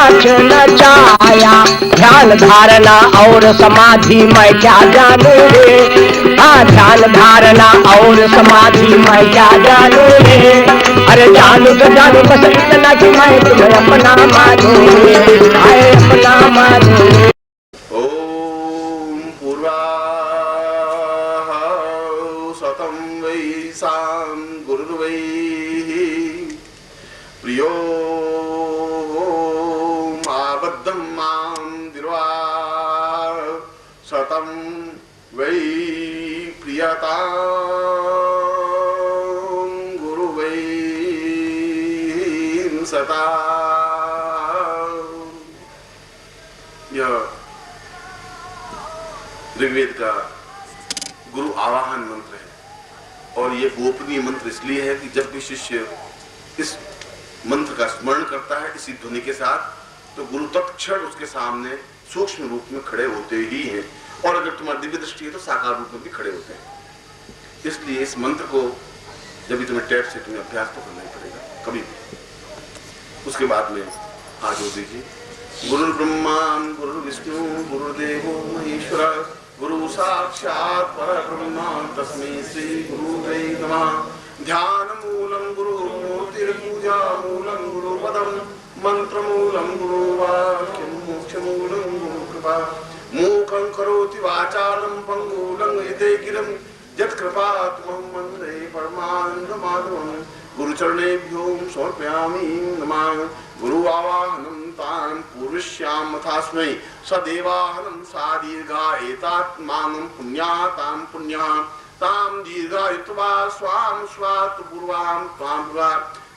नाच नचाया। ध्यान धारणा और समाधि मैं क्या जानू रे, हाँ ध्यान धारणा और समाधि मैं क्या जानू रे। अरे जानू तो जानू बस इतना कि मैं तुम्हें अपना मानू रे, आए अपना मानू रे। ओम पूर्वाः शतं वै सां गुरुर्वै प्रियो आबद्धं मां दिर्वा शतं वै प्रियतां गुरुवै सदा। यह ऋग्वेद का गुरु आवाहन मंत्र है और ये गोपनीय मंत्र इसलिए है कि जब भी शिष्य इस मंत्र का स्मरण करता है इसी ध्वनि के साथ, तो गुरु तत्क्षण उसके सामने सूक्ष्म रूप में खड़े होते ही हैं, और अगर तुम्हारी दिव्य दृष्टि है तो साकार रूप में भी खड़े होते हैं। इसलिए इस मंत्र को जब भी तुम्हें टैप से तुम्हें अभ्यास तो करना ही पड़ेगा कभी भी। उसके बाद में आज हो दीजिए गुरु ब्रह्मा गुरु विष्णु गुरुदेवो महेश्वर गुरु साक्षात् परब्रह्म तस्मै श्री गुरुवे नमः। ध्यान मूलं गुरु मूर्तिर्पूजा मूलं गुरु पदम मंत्र मूलं गुरु वाक्यं मोक्ष मूलं गुरु कृपा। मूकं करोति वाचालं पंगुलं यते गिरं यत्कृपात्मं वन्दे परमानन्दमाधवं। गुरुचरणेभ्यो समर्पयामि नमः। गुरु आवाहनं तां पूर्वश्याम मथास्मै सदेवाहनं सा दीर्घा एतात्मानं पुण्यातां पुण्या तां दीर्घायुत्वा स्वां स्वात् पूर्वां त्वां पूर्वा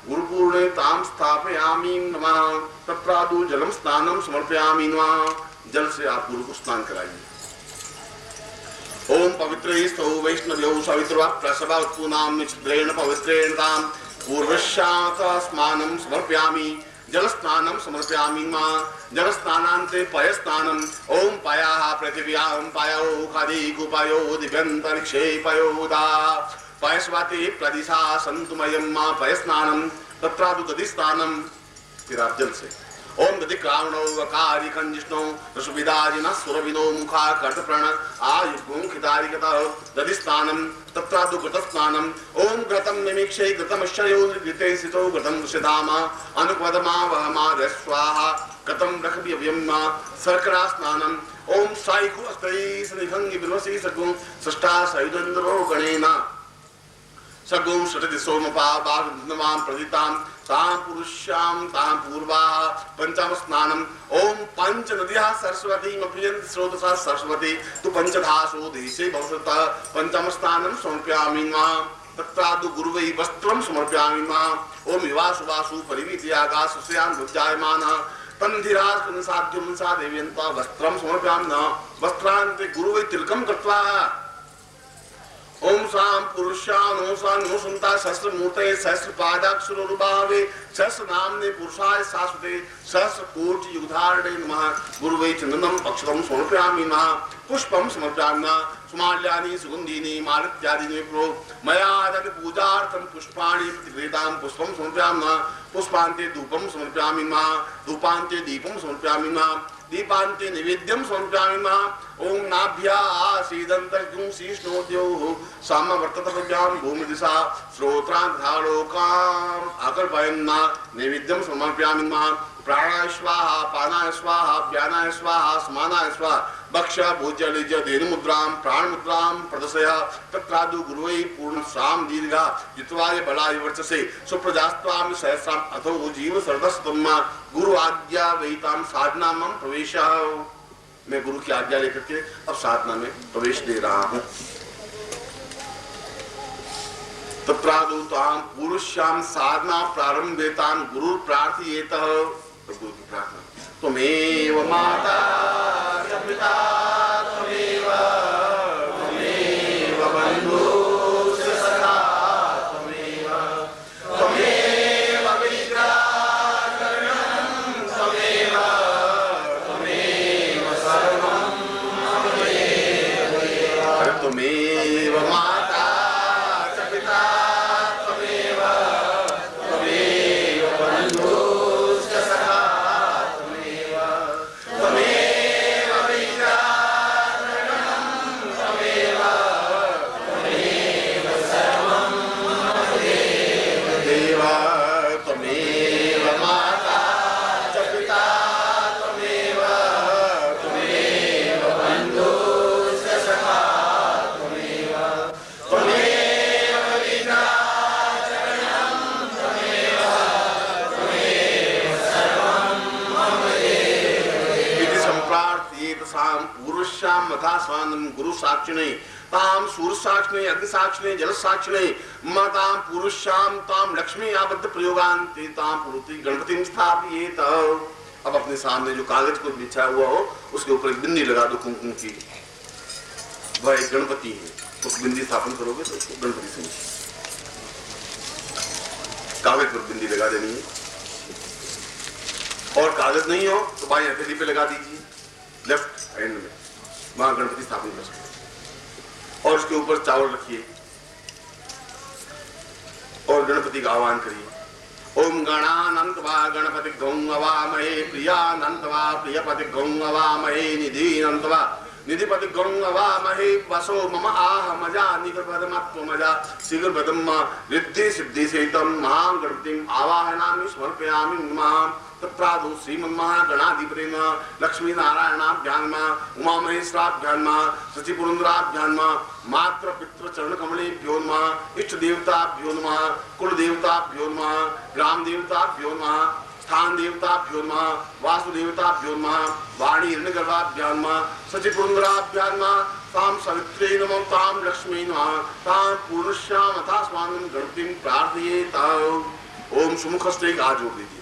गुरुपूर्णे तां स्थापयामि नमः। तत्रादु जलम स्नानं समर्पयामि नमः। जल से आप गुरु को स्नान कराइए। ओम पवित्रैस्तौ वैष्णव्यौ सवित्र्वा प्रसवा उत्पूनां छिद्रेण पवित्रेण तां पूर्वश्याम स्नानं समर्पयामि। जल स्नानं समर्पयामि नमः। जल स्नानान्ते पय स्नानम्। ओम पयाः पृथिव्यां पयो खादि कुपयो दिव्यन्तरिक्षे पयोदा पयस्वाते प्रदिशा सन्तुमयं मा पय स्नानं तत्रादु दधि स्नानं। फिर आप जल से ओम दधि क्रावणो वकारी खंजिष्णो रसुविदाजिनः सुरविनो मुखा कर्तप्रण आयुर्गुं खितारिगतः दधि स्नानं तत्रादु घृत स्नानं। ओम घृतं निमीक्षे घृतमश्चयो निर्घृते स्थितो घृतं वृषधाम अनुपदमा वहमा स्वाहा घृतं रखव्यव्यं शर्करा स्नानं। ओम साइको अस्तै सनिघंगि बिर्वसि सगुं षष्ठा सयुधन्द्रो गणेन सगुं षटति सोमपा बागुन्दमां प्रदितां तां पुरुष्यां तां पूर्वाः पंचम स्नानम्। ओम पंच नद्याः सरस्वतीं अपयन्ति स्रोतसा सरस्वती तु पंचधासो देशे भवतः पंचम स्नानं समर्पयामि नमः। तत्रादु गुरुवै वस्त्रं समर्पयामि नमः। ओम विवासु वासु परिवीत्यागासुस्यान् भुजायमानः तन्धिराज कनसाद्युं सा देव्यन्ता वस्त्रं समर्पयामि नमः। वस्त्रान्ते गुरुवै तिलकं कृत्वा ओम साम पुरुषानो सानो सुनता सहस्र मूर्ते सहस्र पादाक्षरोरुभावे सहस्र नामने पुरुषाय शाश्वते सहस्र कोटि युगधारणे नमः। गुरुवै चंदनं अक्षतं समर्पयामि नमः। पुष्पं समर्पयामि नमः। सुमाल्यानि सुगन्धीनि मालित्यादीनि प्रो मया दत्त पूजार्थं पुष्पाणि प्रतिगृहीतां पुष्पं समर्पयामि नमः। पुष्पान्ते धूपं समर्पयामि नमः। धूपान्ते दीपं समर्पयामि नमः। दीपान्ते निवेद्यं समर्पयामि नमः। ओम नाभ्या आसीदन्तर्गुं शीर्ष्णोद्योः सामवर्ततव्यां भूमिदिशा श्रोत्रान्धालोकाम् आकल्पयन्ना नैवेद्यं समर्पयामि नमः। प्राणाय स्वाहा पानाय स्वाहा व्यानाय स्वाहा समानाय स्वाहा भक्ष भोज्यलिज धेनुमुद्रां प्राणमुद्रां प्रदर्शय। तत्रादु गुरुवै पूर्ण साम दीर्घा जित्वाय बलाय वर्चसे सुप्रजास्त्वां सहस्राम अथो जीव सर्वस्तम्मा। गुरु आज्ञा वैतां साधना मम प्रवेश। मैं गुरु की आज्ञा लेकर के अब साधना में प्रवेश दे रहा हूँ। तत्रादु तां पुरुष्यां साधना प्रारंभेतां गुरु प्रार्थयेतः। गुरु की प्रार्थना त्वमेव माता च पिता त्वमेव त्वमेव बन्धुश्च सखा त्वमेव त्वमेव विद्याकरणं त्वमेव त्वमेव सर्वं त्वमेव त्वमेव माता च पिता त्वमेव त्वमेव बन्धुश्च सखा त्वमेव साम पूर्वश्याम मथा स्वानम गुरु साक्षिणे ताम सूर्य साक्षिणे अग्नि साक्षिणे जल साक्षिणे मताम पूर्वश्याम ताम लक्ष्मी आबद्ध प्रयोगांते ताम पुरुति गणपति स्थापियेत। अब अपने सामने जो कागज को बिछा हुआ हो उसके ऊपर एक बिंदी लगा दो कुमकुम की, वह एक गणपति है, उस बिंदी स्थापन करोगे तो उसको गणपति समझ। कागज पर बिंदी लगा देनी है, और कागज नहीं हो तो बाएं हथेली पे लगा दीजिए, लेफ्ट हैंड में, वहां गणपति स्थापन कर सकते। और उसके ऊपर चावल रखिए और गणपति का आह्वान करिए। ओम गणानंत वा गणपति गौं अवामहे प्रियानंत वा प्रियपति गौं अवामहे निधिनंत वा निधिपति गौं अवामहे वसो मम आह मजा निगपदमत्व मजा शीघ्रपदम रिद्धि सिद्धि सहितम महां गणपतिम आवाहनामि समर्पयामि नमः। तत्रादो श्रीमन्महागणाधिपतेन लक्ष्मी नारायणाभ्याम उमा महेश्वराभ्याम शचि पुरंदराभ्याम मात्र पितृ चरण कमलेभ्यो नमः। इष्ट देवताभ्यो नमः, कुल देवताभ्यो नमः, ग्राम देवताभ्यो नमः, स्थान देवताभ्यो नमः, वास्तु देवताभ्यो नमः, वाणी हिरण्यगर्भाभ्यां नमः, शचि पुरंदराभ्यां नमः, ताम सवित्रे नमः, ताम लक्ष्मी नमः, ताम पूर्णश्याम अथा स्वामिं गणपतिं प्रार्थयेत। ओम सुमुखस्ते का जोड़ दीजिए।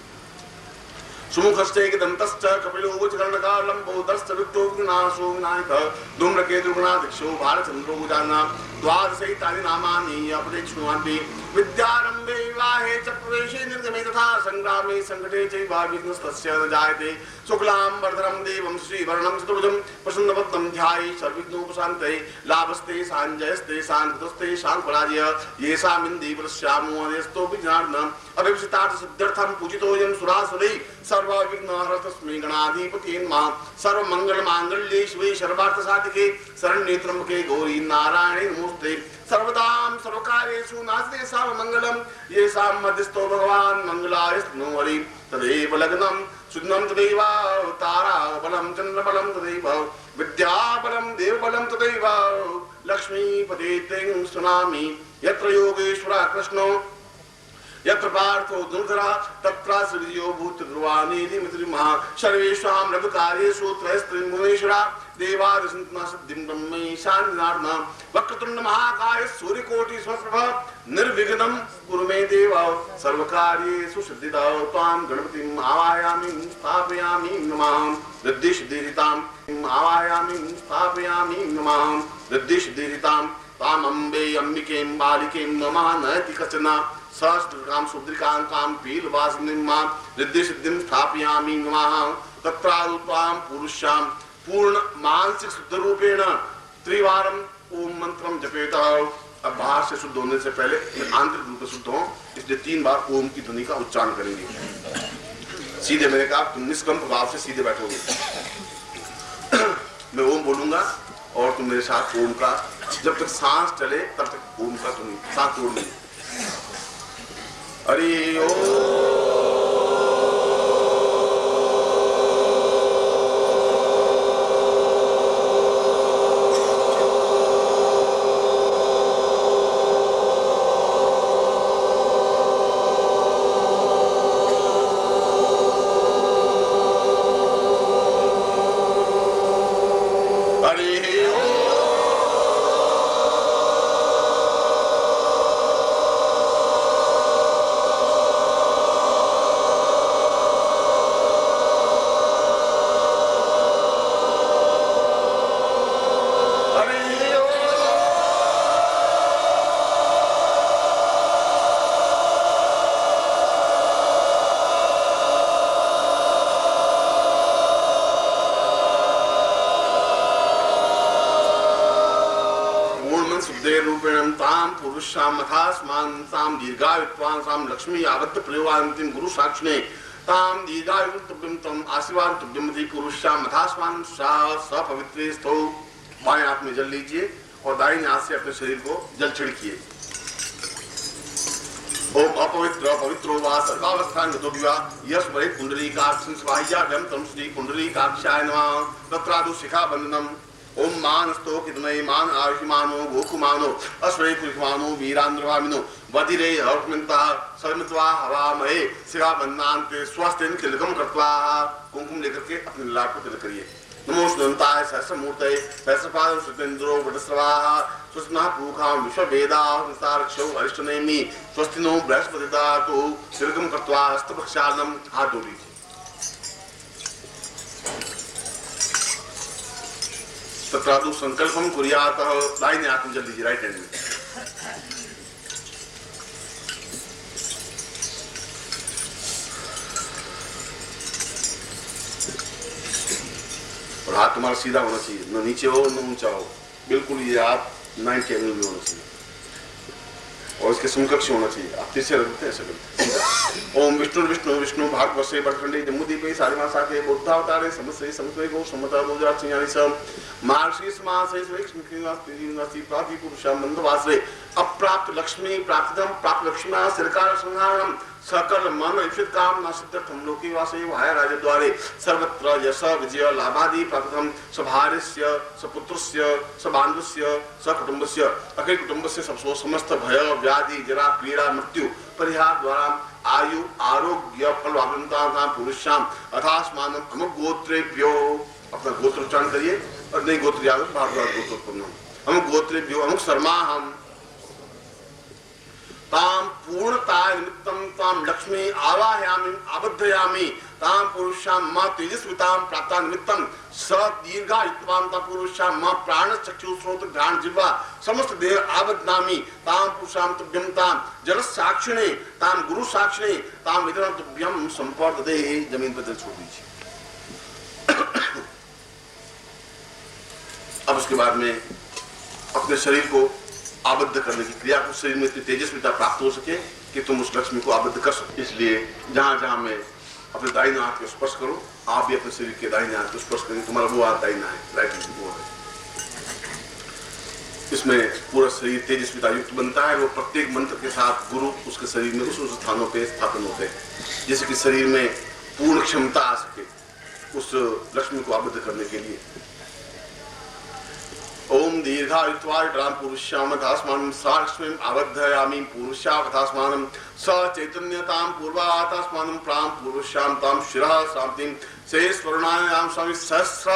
सुमुखस्ते दंतश्च कपिलो वज्रकर्णका लंबोदरश्च विक्तो विघ्नाशो विनायकः धूम्रकेतु गणाध्यक्षो भालचंद्रो जाना द्वादशैतानि नामानि अपदेक्षुण्वन्ति। विद्यारंभे विवाहे च प्रवेशे निर्गमे तथा संग्रामे संकटे चैव विघ्नस्तस्य न जायते। शुक्लांबरधरं देवं श्रीवर्णं चतुर्भुजं प्रसन्नवदनं ध्यायेत् सर्वविघ्नोपशान्तये। लाभस्ते साञ्जयस्ते शान्तिस्ते शान्तिपराजय येषामिन्दीवरस्यामो अनेस्तो विघ्नार्णम् अभिप्सितार्थ सिद्ध्यर्थं पूजितोऽयं सुरासुरैः सर्वविघ्नहरः तस्मै गणाधिपतये नमः। सर्वमङ्गलमाङ्गल्ये शिवे सर्वार्थसाधिके शरण्ये त्र्यम्बके गौरी नारायणे नमोस्तुते। सर्वदां सर्वकार्येषु नास्ते सर्वमङ्गलं येषां मध्यस्थो भगवान् मंगलायस्तनो हरि। तदेव लग्नं सुग्नं तदैव ताराबलं चन्द्रबलं तदैव विद्याबलं देवबलं तदैव लक्ष्मीपते तें सुनामि। यत्र योगेश्वरः कृष्णो यत्र पार्थो दुर्धरा तत्र श्रीयो भूतध्रुवानीति मित्रिमः। सर्वेषां लघुकार्येषु त्रयस्त्रिमुनीश्वरा देवादिसन्तना सिद्धिं ब्रह्मैशान्नार्णा। वक्रतुण्ड महाकाय सूर्यकोटिसमप्रभ निर्विघ्नं कुरु मे देव सर्वकार्येषु सिद्धिदा। त्वां गणपतिम् आवाहयामि स्थापयामि नमः। रिद्धि सिद्धिरितां आवाहयामि स्थापयामि नमः। रिद्धि सिद्धिरितां ताम् अम्बे अम्बिकें बालिकें नमः। नयति कचन सहस्रकाम सुद्रिकांतां पीलवासिनीं मां रिद्धि सिद्धिं स्थापयामि नमः। तत्रादौ त्वां पुरुषां पूर्ण मानसिक शुद्ध रूपेण त्रिवारम ओम मंत्रम जपेत। अब बाहर से शुद्ध होने से पहले आंतरिक रूप से शुद्ध हो, इसलिए 3 बार ओम की ध्वनि का उच्चारण करेंगे। सीधे मैंने कहा तुम निष्कंप भाव से सीधे बैठोगे। मैं ओम बोलूंगा और तुम मेरे साथ ओम का, जब तक सांस चले तब तक ओम का ध्वनि साथ जोड़नी। हरि ओम। लक्ष्मी आबद्ध प्रयोगांतिम गुरु साक्षिणे ताम दीर्घायु तुभ्यं तम आशीर्वाद तुभ्यं दी कुरुष्याम मथास्मान सपवित्रे स्थो। बाएं हाथ में जल लीजिए और दाहिने हाथ से अपने शरीर को जल छिड़किए। ओम अपवित्र पवित्रो वा सर्वावस्थान गतो विवा यस्मरे पुंडरीकाक्षं स्वाह्याभ्यं तम श्री पुंडरीकाक्षाय नमः। तत्रादु शिखा बंधनम। ओम मानस्तो कितमय मान आयुष्मानो गोकुमानो अश्वरे पुरुषमानो वीरांद्रवामिनो वधिरे हर्षमिन्ता सर्मित्वा हवामहे शिखा बंधनान्ते स्वस्तेन तिलकम कृत्वा। कुमकुम लेकर के अपने लाट को तिलक करिए। नमो सुदंताय सहस्रमूर्तये सहस्रपादं सुतेन्द्रो वटस्रवाः स्वस्तिनः पूखां विश्ववेदाः संसारक्षौ अरिष्टनेमि स्वस्ति नो बृहस्पतिर्दधातु दीर्घं कृत्वा हस्तप्रक्षालनं हाथ धो लीजिए। तत्रादु संकल्पं कुर्यात् दाहिने हाथ में जल लीजिए, राइट हैंड में। और हाथ तुम्हारा सीधा होना चाहिए, न नीचे हो न ऊंचा हो, बिल्कुल ये हाथ 90 एंगल में होना चाहिए और इसके समकक्ष होना चाहिए। आप तीसरे रखते हैं ऐसे करते। ओम विष्णु विष्णु विष्णु भागवसे बटखंडे जम्मूदीपे सारिमा साके बुद्धावतारे समस्ते समस्ते गो समता 2000 सम महर्षि समासे वैष्णवी प्राप्ति पुरुषा मंदवासरे अप्राप्त लक्ष्मी प्राप्तिदम प्राप्त लक्ष्मी सरकार संहारम सकल मन इच्छित काम न सिद्धर्थम लोके वासे वाय राजद्वारे सर्वत्र यश विजय लाभादि प्राप्तम सभार्यस्य सपुत्रस्य सबान्धुस्य सकुटुम्बस्य अखिल कुटुम्बस्य सबसो समस्त भय व्याधि जरा पीड़ा मृत्यु परिहार द्वारा आयु आरोग्य फल वाग्यता पुरुषाम अथास्मानम अमुक गोत्रेभ्यो, अपना गोत्र उच्चारण करिए और नहीं गोत्र याद भारद्वाज गोत्र उत्पन्न अमुक गोत्रेभ्यो अमुक शर्मा हम ताम पूर्णताय निमित्तं ताम लक्ष्मी आवाहयामि आबद्धयामि ताम पुरुषां म तेजस्वितां प्राप्ता निमित्तं स दीर्घायुत्वां ता पुरुषां म प्राण चक्षु श्रोत घ्राण जिह्वा समस्त देह आबद्धनामि ताम पुरुषां तुभ्यं ताम जल साक्षिणे ताम गुरु साक्षिणे ताम विदरं तुभ्यं संपर्दते। जमीन पर जल छोड़ दीजिए। अब उसके बाद में अपने शरीर को आबद्ध करने की क्रिया को, शरीर में इतनी तेजस्विता प्राप्त हो सके कि तुम उस लक्ष्मी को आबद्ध कर सको। इसलिए जहां जहां मैं अपने दाहिने हाथ को स्पर्श करूं, आप भी अपने शरीर के दाहिने हाथ को स्पर्श करें। तुम्हारा वो हाथ दाहिना है, राइट हैंड वो है। इसमें पूरा शरीर तेजस्विता युक्त बनता है। वो प्रत्येक मंत्र के साथ गुरु उसके शरीर में उस स्थानों पे स्थापन होते हैं जैसे कि शरीर में पूर्ण क्षमता आ सके उस लक्ष्मी को आबद्ध करने के लिए। ओम दीर्घायुत्वाय राम पुरुषाम अथास्मानं साक्ष्मीं आबद्धयामि पुरुषा अथास्मानं स चैतन्यतां पूर्वातास्मानं प्रां पुरुषां तां शिरः शान्तिं शेषवर्णायां स्वामी सहस्र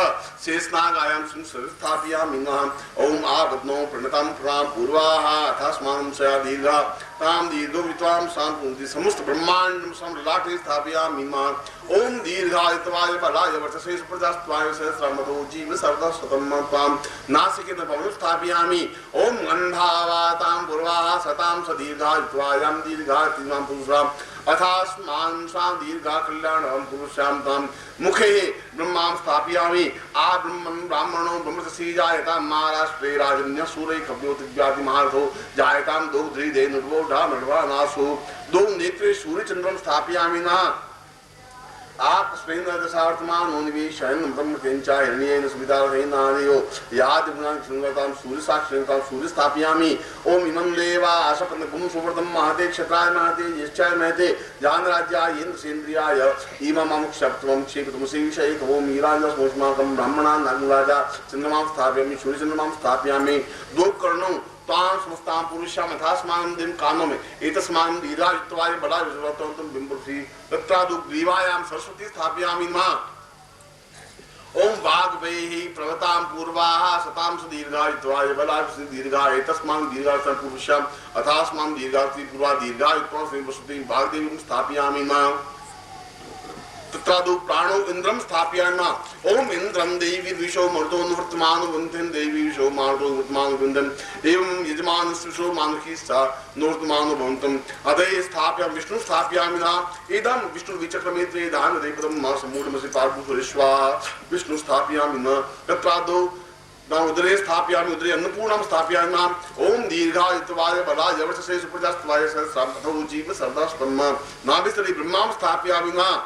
शेषनागायां संस्थापयामि नमः। ओम आबद्धनो प्रणतां प्रां पूर्वाः अथास्मानं स दीर्घा तां दीर्घोवित्वां शान्ति समस्त ब्रह्मांडं सम्राटे स्थापयामि नमः। ओम दीर्घायुत्वाय बलाय वर्चसे सुप्रजास्त्वाय सहस्रमतो जीव सर्वदा शतं त्वां नासिकेन भवनं स्थापयामि। ओम गन्धावातां पूर्वाः सतां स दीर्घायुत्वायां दीर्घायुत्वां पुरुषां अथास्मान् सा दीर्घा कल्याणं पुरुषां तां मुखे ब्रह्मां स्थापयामि। आ ब्रह्मन् ब्राह्मणो ब्रह्मसि जायतां महाराष्ट्रे राजन्य सूर्य कव्योतिव्याति महारथो जायतां दोग्ध्रीदे निर्वोढा मर्वानासु दो नेत्रे सूर्यचन्द्रं स्थापयामि न। आत्मस्मैनदशार्थमानो निवेशयन् ब्रह्मतेञ्चा हिरण्येन सुवितारहेनादयो यादिगुणान् शृण्वतां सूर्यसाक्षिणतां सूर्य स्थापयामि। ओम इमं देवा आशपन्न गुं सुवर्धं महते क्षत्राय महते ज्येष्ठाय महते जानराज्याय इन्द्रसेन्द्रियाय इमममुक्षप्त्वं क्षेपतमसि विषये ओम ईराञ्जस्मोष्माकं ब्राह्मणान् नागराजा चन्द्रमां स्थापयामि सूर्यचन्द्रमां स्थापयामि। दो कर्णौ तां समस्तां पुरुषां अथास्मानं दिं कामं एतस्मानं दीर्घायुत्वाय बलाय विश्वतों बिम्बुषि तत्रादु ग्रीवायां सरस्वती स्थापयामि नमः। ओम वाग्वेहि प्रवतां पूर्वाः सतां स दीर्घायुत्वाय बलाय दीर्घाय एतस्मानं दीर्घायुत्वाय पुरुषां अथास्मानं दीर्घायुत्वाय पूर्वा दीर्घायुत्वाय सरस्वतीं वाग्देवीं स्थापयामि नमः। तत्रादु प्राणो इंद्रम स्थापयामि नमः। ओम इंद्रम देवी विशो मर्दो निवर्तमानो वन्देन देवी विशो मार्दो निवर्तमानो वन्दन एवं यजमान विशो मानुषी सा निवर्तमानो भवन्तम् अदय स्थापयामि विष्णु स्थापयामि नमः। इदं विष्णु विचक्रमेत्रे दान देवदं मा समूढमसि पार्वतीश्वा विष्णु स्थापयामि नमः। तत्रादु उदरे स्थापयामि उदरे अन्नपूर्णां स्थापयामि नमः। ओम दीर्घायुत्वाय बलाय वर्चसे सुप्रजास्त्वाय सहस्रामतो जीव सर्वदा शतं नाभिस्तरे ब्रह्मां स्थापयामि नमः।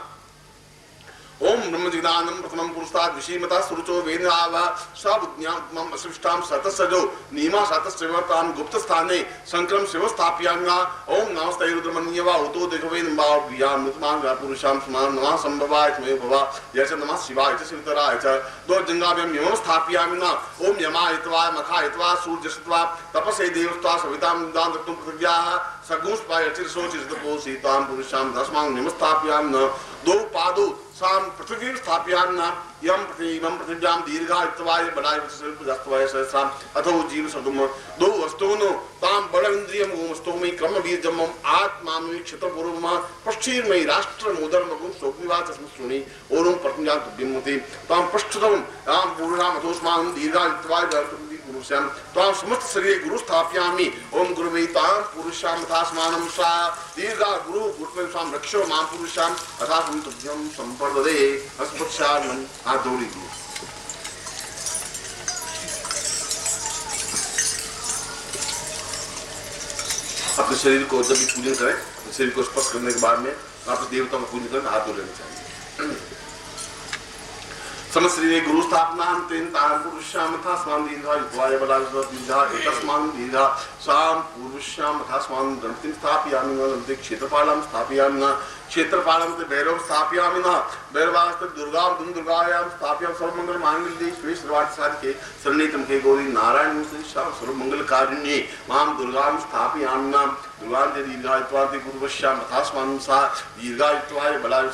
ओम ब्रह्मजिदानं प्रथमं पुरुषात् विषीमता सुरुचो वेदावा सबुज्ञात्मं अशिष्टां सतसजो नीमा सतस्त्रिवर्तां गुप्तस्थाने संक्रम शिव स्थापयामि नमः। ओम नमस्ते रुद्रमन्यवा उतो दिगवेन भाव्यां मृतमान् पुरुषां समान नमः संभवाय तमे भवा यच नमः शिवाय च शिवतराय च दो जंगाभ्यां यमं स्थापयामि नमः। ओम यमायत्वा मखायत्वा सूर्यसत्वा तपसे देवस्त्वा सवितां दान रत्नं पृथिव्याः सगुंस्पाय चिरसो चिरतपो सीतां पुरुषां दस्मान् नमः स्थापयामि नमः। दो पादो साम पृथ्वी स्थापयामि यम पृथिव्याम दीर्घायुत्वाय बलाय प्रजास्तवाय सहस्राम अथो जीव सदुम दो वस्तुनो ताम बल इंद्रियम ओमस्तोमि क्रम बीजम आत्मामि क्षितपूर्वम पश्चिममयि राष्ट्र मोदरमगुं सोग्निवाच स्मृणि ओरम पत्न्यां तुभ्यमुति ताम पश्चतम ताम पूर्णाम अथोस्मान् दीर्घायुत्वाय पुरुषां ताम समस्त शरीरे गुरु स्थापयामि ओम गुरुवे ताम पुरुषां तथास्मानं सा दीर्घा गुरु गुरुत्वं साम रक्षो मां पुरुषां तथा तुभ्यं संपर्ददे अस्मत्सारं आदौरी गुरु। अपने शरीर को जब भी पूजन करें, अपने शरीर को स्पर्श करने के बाद में आप देवताओं का पूजन करें, हाथ धो लेना चाहिए। समस्त शरीरे गुरु स्थापनां तेन तां पुरुषां तथास्मान् दीर्घायुत्वाय बलाय एतस्मान् दीर्घा साम पुरुषां तथास्मान् गणपतिं स्थापयामि गणपति क्षेत्रपालं स्थापयामि क्षेत्रपालं ते भैरव स्थापयामि भैरवास्ते दुर्गां दुर्गायां स्थापयामि सर्वमंगल मांगल्ये शिवे सर्वार्थ साधिके शरण्ये के गौरी नारायण श्याम सर्वमंगल कारिण्ये मां दुर्गां स्थापयामि दुर्गां ते दीर्घायुत्वाय गुरुवश्यां तथास्मान् सा दीर्घायुत्वाय बलाय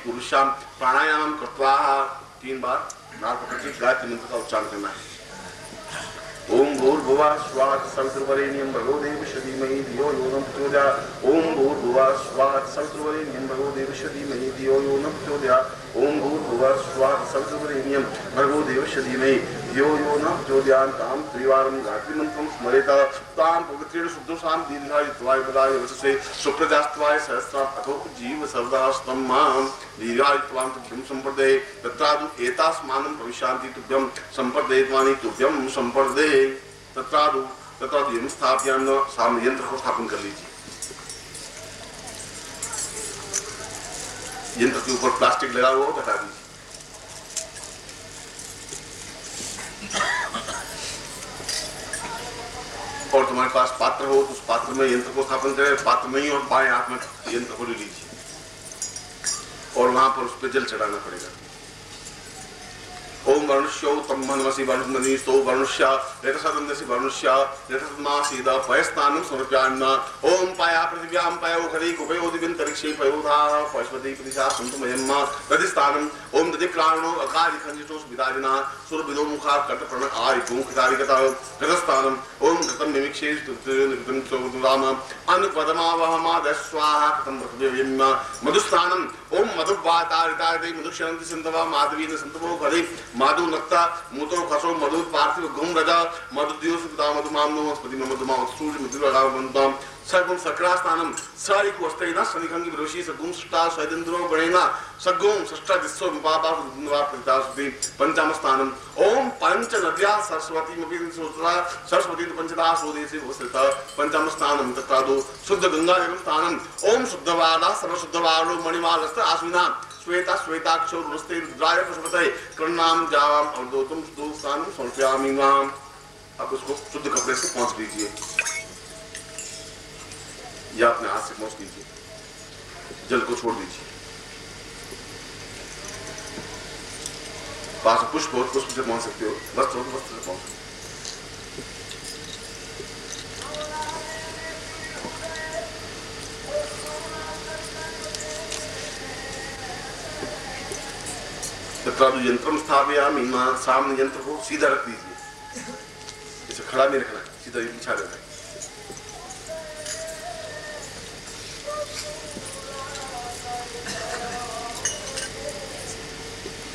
पुरुषां प्राणायामं कृत्वा 3 बार नाक पकड़ के गायत्री मंत्र का उच्चारण करना है। ओम भूर्भुवः स्वः तत्सवितुर्वरेण्यं भर्गो देवस्य धीमहि धियो यो नः प्रचोदयात्। ओम भूर्भुवः स्वः तत्सवितुर्वरेण्यं भर्गो देवस्य धीमहि धियो यो नः प्रचोदयात्। ओम भूर्भुवः स्वः तत्सवितुर्वरेण्यं भर्गो देवस्य धीमहि धियो यो नः प्रचोदयात्। तां त्रिवारं गायत्री मंत्रं स्मरेत तां पवित्रेण शुद्धोषां दीर्घायुत्वाय बलाय वचसे सुप्रजास्तवाय सहस्रात् अथो जीव सर्वदास्तं मां दीर्घायुत्वां तुभ्यं संपर्दये तत्रादु एतास्मानं भविष्यान्ति तुभ्यं संपर्दयित्वानि तुभ्यं संपर्दये तत्रादु यं स्थापयामि साम यंत्र को स्थापन कर लीजिए। यंत्र के ऊपर प्लास्टिक लगा हुआ हो हटा दीजिए। और तुम्हारे पास पात्र हो तो उस पात्र में यंत्र को स्थापन करें, पात्र नहीं और बाएं हाथ में यंत्र को ले लीजिए और वहां पर उस पर जल चढ़ाना पड़ेगा। ओम वरुण्यो तम मनवसी वरुणनीस्तो वरुण्या रेतसदन्यसि वरुण्या रेतसदमासीद पयस्नानं समर्पयामि। ओम पाया पृथिव्यां पयोखरी कुपयोदिविन्तरिक्षे पयोधा पशुपति प्रतिशा सन्तुमयम् तदिस्थानम् ओम दधिक्राणो अकारिखञ्जितो सुविदारिना सुरविदो मुखा कटप्रण आरिपुंखितारिगता गतस्थानम् ओम घृतं मिमिक्षे घृतं चोदुराम अनुपदमावहमादस्वाहा कृतं पृथिव्यम् मधुस्थानम् ओम मधुवातारितारिते मधुक्षरन्ति सन्तवा माधवीन सन्तवो खरे माधु नक्ता मूतो खसो मधु पार्थिव गुम रजा मधु दियो सुदा मधु मामनो वनस्पति में मधु माम सूर्य मधु लगाव बंतम सगुम सक्रास्तानम सारी को अस्तैना सनिखंगी विरोशी सगुम सष्टा सैदंद्रो गणेना सगुम सष्टा दिस्सो विपापा दुनवा प्रतासुति पंचम स्थानम ओम पंच नद्या सरस्वती मपि सोत्रा सरस्वती पंचदा सोदेसी भूषिता पंचम स्थानम तत्रादो शुद्ध गंगा एवं स्थानम ओम शुद्धवाला सर्वशुद्धवालो मणिमालस्त आश्विना श्वेता श्वेताक्षो रुस्ते रुद्राय पशुपतये कर्णाम जावाम अवधोतम दो स्थानम समर्पयामि माम। अब उसको शुद्ध कपड़े से पोंछ लीजिए या अपने हाथ से पोंछ लीजिए, जल को छोड़ दीजिए। पास पुष्प हो पुष्प से पोंछ सकते हो, वस्त्र हो तो वस्त्र से पोंछ सकते हो। तत्रादु यंत्रम स्थापयामि मां सामने यंत्र को सीधा रख दीजिए, इसे खड़ा नहीं रखना, सीधा बिछा देना है।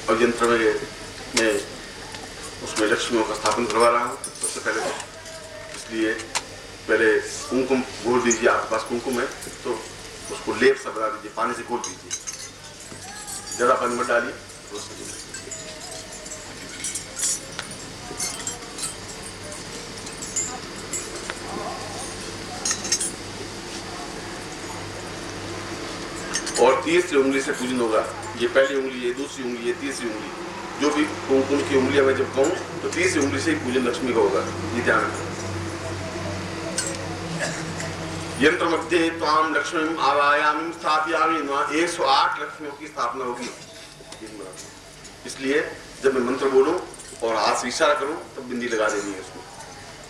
और यंत्र में मैं उसमें लक्ष्मियों का स्थापन करवा रहा हूँ सबसे पहले तो, इसलिए पहले कुमकुम घोल दीजिए। आपके पास कुमकुम है तो उसको लेप सा बना दीजिए, पानी से घोल दीजिए, ज्यादा पानी मत डालिए। और तीसरी उंगली से पूजन होगा। ये पहली उंगली, ये दूसरी उंगली, ये तीसरी उंगली, जो भी कुमकुम की उंगलियां मैं जब कहूँ तो तीसरी उंगली से ही पूजन लक्ष्मी का होगा, ये ध्यान रखना। यंत्र मध्य त्वाम लक्ष्मी आवायामी स्थापयामि, 108 लक्ष्मियों की स्थापना होगी। इसलिए जब मैं मंत्र बोलूं और हाथ से इशारा करूं तब बिंदी लगा देनी है उसमें,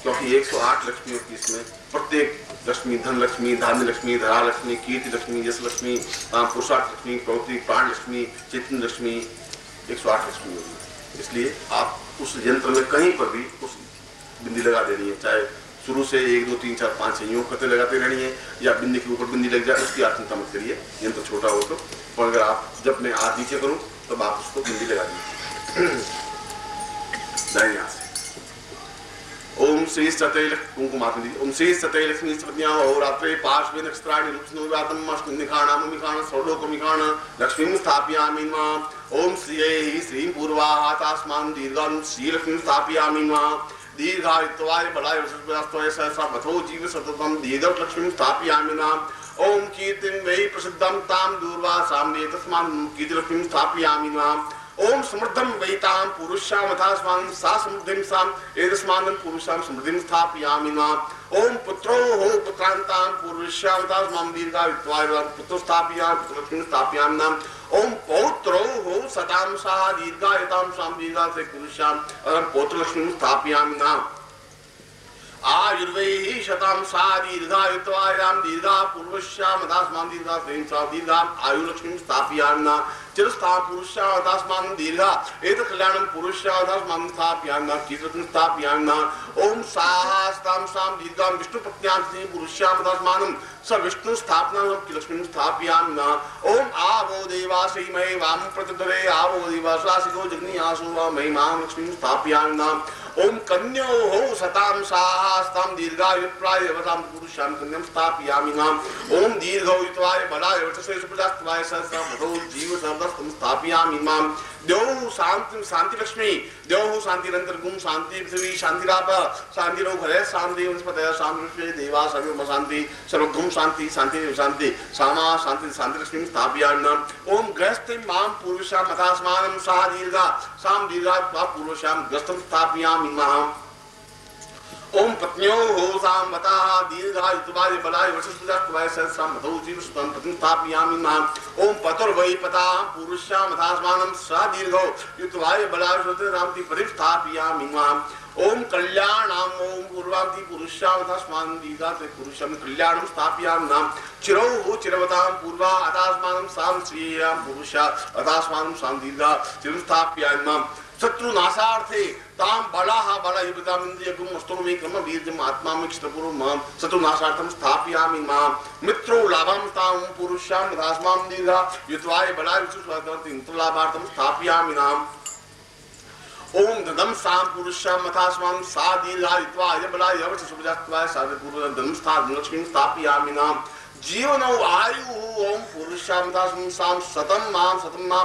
क्योंकि 108 लक्ष्मियों की इसमें प्रत्येक लक्ष्मी, धन लक्ष्मी, धान्य लक्ष्मी, धरा लक्ष्मी, कीर्ति लक्ष्मी, यश लक्ष्मी, पुरुषार्थ लक्ष्मी, प्रवृत्ति प्राण लक्ष्मी, चेतन लक्ष्मी, 108 लक्ष्मी होगी। इसलिए आप उस यंत्र में कहीं पर भी उस बिंदी लगा देनी है, चाहे शुरू से 1 2 3 4 5 यूं करते लगाते रहनी है या बिंदी के ऊपर बिंदी लग जाए, उसकी आशंका मत करिए, यंत्र छोटा हो तो। पर अगर आप जब मैं हाथ नीचे करूं तब आप उसको बिंदी लगा दीजिए दाहिने हाथ से। ओम श्री सतय कुंकुमात्मि ओम श्री सतय लक्ष्मी स्मृत्या होरात्रे पार्श्वे नक्षत्राणि रूपस्नुवातम अष्टनिखाणाम मिखाण सर्वलोकमिखाण लक्ष्मीं स्थापयामि नमः। ओम श्रीयै श्रीं पूर्वाः तास्मान् दीर्घान् श्री लक्ष्मीं स्थापयामि नमः। दीर्घायुत्वाय बलाय वसुस्पदास्त्वाय सहस्रा मथो जीव सततं दीर्घ लक्ष्मीं स्थापयामि नमः। ओम कीर्तिं वै प्रसिद्धं तां दूर्वासां तस्मान् कीर्तिलक्ष्मीं स्थापयामि नमः। ओम समृद्धं वैतां पुरुषां मथास्मान् सा समृद्धिं सां एतस्मान् पुरुषां समृद्धिं स्थापयामि नमः। ओम पुत्रो हो पुत्रान्तां पुरुषां मथास्मान् दीर्घायुत्वाय पुत्रो स्थापयामि पुत्रलक्ष्मीं स्थापयामि नमः। ओम पौत्रो हो सतां सा दीर्घायुतां सां दीर्घासे पुरुषां पौत्रलक्ष्मीं स्थापयामि नमः। आयुर्वैः शतां सा दीर्घायुत्वायां दीर्घा पूर्वस्यां मथास्मान् दीर्घा श्रेयं सा दीर्घा आयुर्लक्ष्मीं स्थापयामि नमः। चिरस्था पुरुषा तस्मान् दीर्घा एतत् कल्याणं पुरुषा तस्मान् स्थापयामि कीर्तिं स्थापयामि नमः। ओम साहस्तां सां दीर्घां विष्णुपत्न्यां श्री पुरुषां तस्मान् स विष्णु स्थापनां लक्ष्मीं स्थापयामि नमः। ओम आवो देवासि महे वां प्रतिदरे आवो देवासासिको जग्नियासो वा महे मां लक्ष्मीं स्थापयामि नमः। ओम कन्यो हो सतां साहस्तां दीर्घायुत्वाय वतां पुरुषां कन्यां स्थापयामि नमः। ओम दीर्घायुत्वाय बलाय वर्चसे सुप्रजास्त्वाय सहस्रा मथो जीव सर्वस्तं स्थापयामि नमः। द्यौः शांति शांति लक्ष्मी द्यौः शांतिरन्तर्गुं शांति पृथ्वी शांतिराप शांतिरो घरे शांति वनस्पतयः शांति देवा सर्वं शांति सर्वगुं शांति शांति शांति सामा शांति शांति लक्ष्मीं स्थापयामि नमः। ओम गृहस्थीं मां पुरुषां मथास्मानं सा दीर्घा सां दीर्घा पूर्वशां गृहस्थं स्थापयामि नमः। ओम पत्न्यो हो सां मताः दीर्घायुत्वाय बलाय वर्चस्पदास्त्वाय सहस्रां मथो जीवसुतं पतिं स्थापयामि नमः। ओम पतुर्वै पताः पुरुषां मथास्मानं सा दीर्घो युत्वाय बलाय वर्चस्पदास्त्वाय पतिं स्थापयामि नमः। ओम कल्याणाम् ओम पूर्वान्ति पुरुषां मथास्मानं दीर्घाते पुरुषं कल्याणं स्थापयामि नमः। चिरौ हो चिरवतां पूर्वा अतास्मानं सां श्रियां पुरुषा अतास्मानं सां दीर्घा चिरं स्थापयामि नमः। शत्रुनाशार्थे तां बलाः बलयुक्तामिन्द्रियगुं वस्तुमि क्रम वीर्यम् आत्मामिक्षतपूर्वं शत्रुनाशार्थं स्थापयामि नमः। मित्रो लाभं तां पुरुषां मथास्मां दीर्घा युत्वाय बलाय विशुस्वादन्ति मित्रलाभार्थं स्थापयामि नमः। ओम धनं सां पुरुषां मथास्मां सा दीर्घा युत्वाय बलाय विशुस्वादन्ति साधपूर्वं धनं स्थापयामि लक्ष्मीं स्थापयामि नमः। जीवनौ आयु ओम पुरुषां मथास्मां सां शतं मां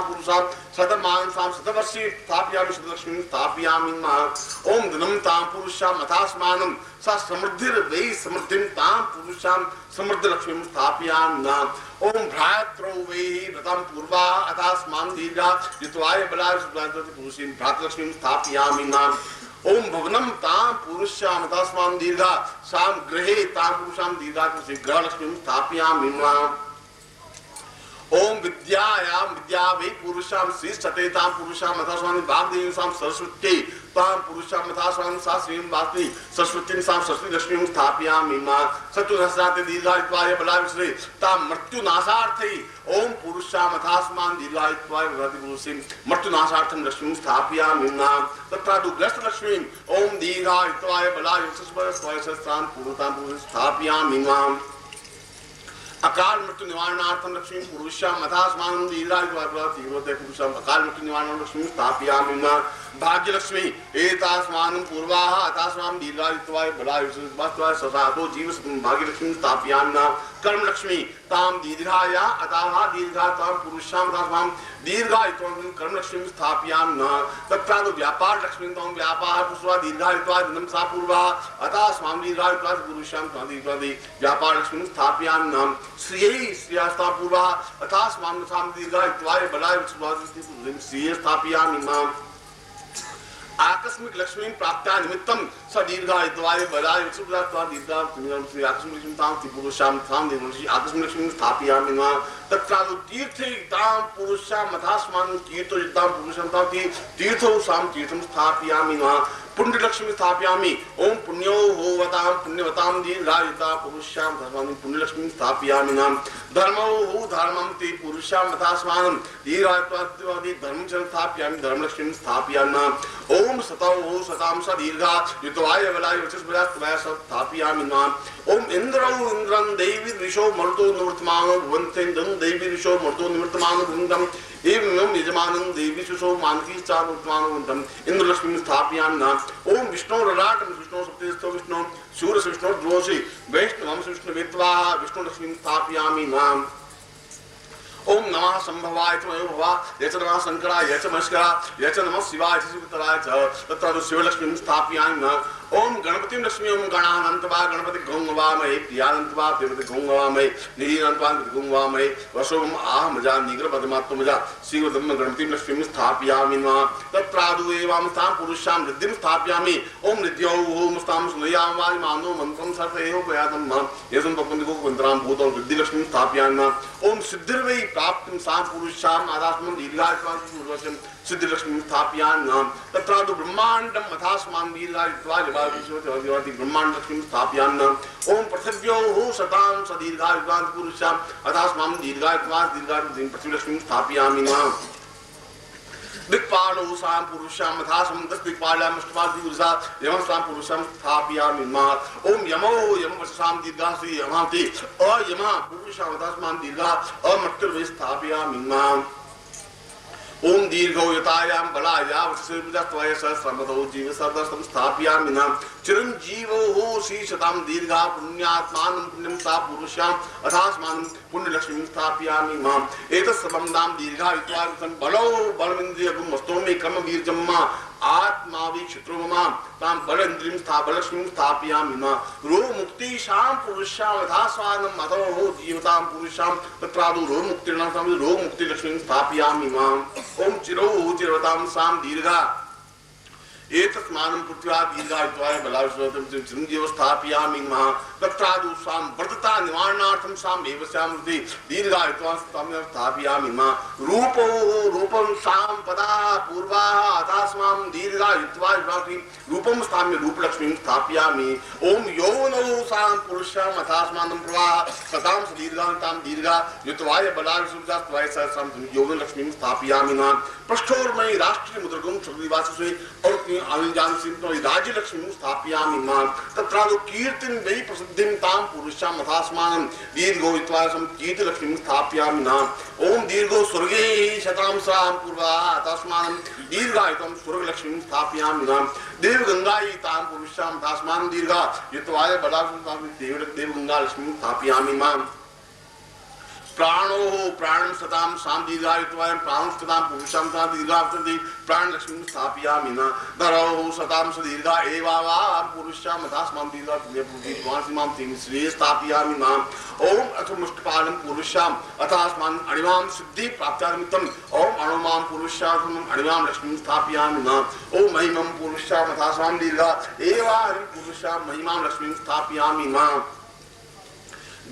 पुरुषां शतं मां सां शतवर्षे स्थापयामि शतलक्ष्मीं स्थापयामि नमः। ओम धनं तां पुरुषां मथास्मानं सा समृद्धिर्वै समृद्धिं तां पुरुषां समृद्धलक्ष्मीं स्थापयामि नमः। ओम भ्रातृ वै व्रतं पूर्वा अतास्मान् दीर्घा युत्वाय बलाय पुरुषीं भ्रातृलक्ष्मीं स्थापयामि नमः। ओम भवनं तां पुरुषां मथास्मान् दीर्घा सां गृहे तां पुरुषां दीर्घा गृहलक्ष्मीं स्थापयामि नमः। ओम विद्यायां विद्या वै पुरुषां श्री सतेतां पुरुषां मथास्मान् वाग्देवीं सां सरस्वत्यै तां पुरुषां मथास्मान् सा श्रीं वाग्देवी सरस्वतीं सां सरस्वती लक्ष्मीं स्थापयामि नमः। शत्रुनाशार्थे दीर्घायुत्वाय बलाविश्रे तां मृत्युनाशार्थे ओम पुरुषां मथास्मान् दीर्घायुत्वाय पुरुषीं मृत्युनाशार्थं लक्ष्मीं स्थापयामि नमः। तत्रादु ग्रस्तलक्ष्मीं ओम दीर्घायुत्वाय बलाविश्रे सहस्रां पूर्वतां पुरुषीं स्थापयामि नमः। अकाल मृत्यु निवारणार्थं लक्ष्मीं पुरुषां मथास्मानं दीर्घायुत्वाय पुरुषां अकाल मृत्यु निवारणार्थं लक्ष्मीं स्थापयामि नमः। भाग्यलक्ष्मी एतास्मानं पूर्वाः अतास्मानं दीर्घायुत्वाय बलायुत्वाय ससातो जीवसुतं भाग्यलक्ष्मीं स्थापयामि नमः। कर्मलक्ष्मी तां दीर्घाया अताः दीर्घा तां पुरुषां तस्मां दीर्घायुत्वाय कर्मलक्ष्मीं स्थापयामि नमः। तत्रादौ व्यापारलक्ष्मीं तां व्यापार पुरुषा दीर्घायुत्वाय धनं सा पूर्वाः अतास्मां दीर्घायुत्वाय पुरुषां तां दीर्घायुत्वाय व्यापारलक्ष्मीं स्थापयामि नमः। श्रियै श्रियास्ता पूर्वाः अतास्मां सां दीर्घायुत्वाय बलाय श्रिये स्थापयामि नमः। आकस्मिक लक्ष्मीं प्राप्त्या निमित्तं स दीर्घायुत्वाय बलाय विसुप्तात्वा दीर्घा श्री आत्मलक्ष्मी तां पुरुषां तां देवऋषि आत्मलक्ष्मी स्थापयामि नमः तत्रादु तीर्थे तां पुरुषां मथास्मान् तीर्थो तां पुरुषां तां तीर्थौ सां तीर्थं स्थापयामि नमः पुण्यलक्ष्मी स्थापयामि ओम पुण्यो होवतां पुण्यवतां दीर्घायुता पुरुषां धर्माणि पुण्यलक्ष्मी स्थापयामि नाम धर्मो हो धर्मं ते पुरुषां मथास्मानं दीर्घायुत्वादि धर्मं च स्थापयामि धर्मलक्ष्मी स्थापयामि नाम ओम सतौ हो सतां स दीर्घा युतवाय बलाय वचस्पदास्तवाय स्थापयामि नाम ओम इंद्रौ इंद्रं देवी ऋषो मरुतो निवर्तमानो भवन्ते इंद्रं देवी ऋषो मरुतो निवर्तमानो भवन्तम् एवं यजमानं देवी ऋषो मानकी चानुवर्तमानो भवन्तम् इंद्रलक्ष्मी स्थापयामि नाम ओम विष्णु ललाट विष्णु सप्तस्थो विष्णु सूर्य विष्णु द्रोषि वैष्णवं विष्णु वेत्वा विष्णु लक्ष्मी स्थापयामि नाम ओम नमः संभवाय त्वमेव भवा यच नमः शंकराय यच मस्करा यच नमः शिवाय शिवतराय च तत्र शिवलक्ष्मीं स्थापयामि नमः ओम गणपतिं लक्ष्मी ओम गणानन्तवा गणपति गौंगवामहे प्रियानन्तवा देवते गौंगवामहे निरीनन्तवा गौंगवामहे वसोम आहमजा निग्रपदमात्मजा श्रीवदम गणपतिं लक्ष्मीं स्थापयामि नमः तत्रादु एवं तां पुरुषां रिद्धिं स्थापयामि ओम निद्यौ ओम तां सुनयामि मानो मंत्रं सर्वैव प्रयातं मम यदं पपन्दिको वन्द्रां भूतो रिद्धिलक्ष्मीं स्थापयामि नमः ओम सिद्धिर्वै प्राप्तिं सां पुरुषां आदात्मं दीर्घायुत्वां पूर्वशं सिद्धिलक्ष्मीं स्थापयामि नमः तत्रादु ब्रह्माण्डं मथास्मान् दीर्घायुत्वा ब्रह्मांड लक्ष्मी स्थापयामि नमः ओम पृथिव्यो हो सतां स दीर्घायुत्वां पुरुषां अथास्मां दीर्घायुत्वां दीर्घायुत्वां पृथ्वी लक्ष्मी स्थापयामि नमः दिक्पालो सां पुरुषां अथास्मां दश दिक्पालामष्टमादि पुरुषा यमं सां पुरुषां स्थापयामि नमः ओम यमो यम वचसां दीर्घा श्री यमाति अयमः पुरुषां अथास्मां दीर्घा अमर्त्यर्वे स्थापयामि नमः ओम दीर्घो यतायां बलाया वत्सर्वजत्वय सहस्रमतो जीव सर्वस्तं स्थापयामि नाम चिरंजीवो हो शीशतां दीर्घा पुण्यात्मानं पुण्यं सा पुरुषां अथास्मानं पुण्यलक्ष्मीं स्थापयामि माम एतत्सर्वं नाम दीर्घायुत्वां बलो बलमिन्द्रियगुं वस्तोमे कर्म वीर्यम्मा आत्मावि क्षत्रुमां तां बलेन्द्रियं बलक्ष्मीं स्थापयामि नमः रो मुक्ति शां पुरुषां अथास्मानं अतो हो जीवतां पुरुषां तत्रादु रो मुक्तिर्नां रो मुक्ति लक्ष्मीं स्थापयामि माम ओम चिरो चिरवतां सां दीर्घा एतस्मानं पृथ्व्या दीर्घायुत्वाय बलाविश्वतं चिरंजीव स्थापयामि नमः तत्रादु सां वर्धता निवारणार्थं सां एवस्यां हृदि दीर्घायुत्वां स्थापयामि नमः रूपो रूपं सां पदा पूर्वाः अथास्मां दीर्घायुत्वाय रूपं स्थाम्य रूपलक्ष्मीं स्थापयामि ओम यौनौ सां पुरुषां अथास्मानं प्रवाह सतां दीर्घान्तां दीर्घा युत्वाय बलाविश्वताय सहस्रं यौनलक्ष्मीं स्थापयामि नमः पृष्ठोर्मयि राष्ट्रीय मुद्रगुं चक्रनिवाससे और राज्य लक्ष्मी स्थापयामि मां तत्रादु कीर्तिं वै प्रसिद्धिं तां पुरुषां अथास्मानं दीर्घो इत्वासं कीर्तिलक्ष्मीं स्थापयामि नाम ओम दीर्घो स्वर्गे शतां सां पूर्वाः अथास्मानं दीर्घायुतं स्वर्गलक्ष्मीं स्थापयामि नाम देवगंगायै तां पुरुषां अथास्मानं दीर्घा इत्वाय बलासं देवगंगा लक्ष्मीं स्थापयामि मां प्राणो प्राणं सतां सां दीर्घायुत्वाय प्राणं सतां पुरुषां सां दीर्घावतन्ति प्राण लक्ष्मीं स्थापयामि न धरौ सतां स दीर्घा एवावा पुरुषां अथास्मां दीर्घा पुण्यपुरुषीमां तीं श्रेय स्थापयामि नाम ओम अथमुष्टपालं पुरुषां अथास्मान् अणिमां सिद्धि प्राप्त्यानिमित्तम् ओम अणुमां पुरुषां अणिमां लक्ष्मीं स्थापयामि न ओम महिमं पुरुषां अथास्मां दीर्घा एवा पुरुषां महिमां लक्ष्मीं स्थापयामि नाम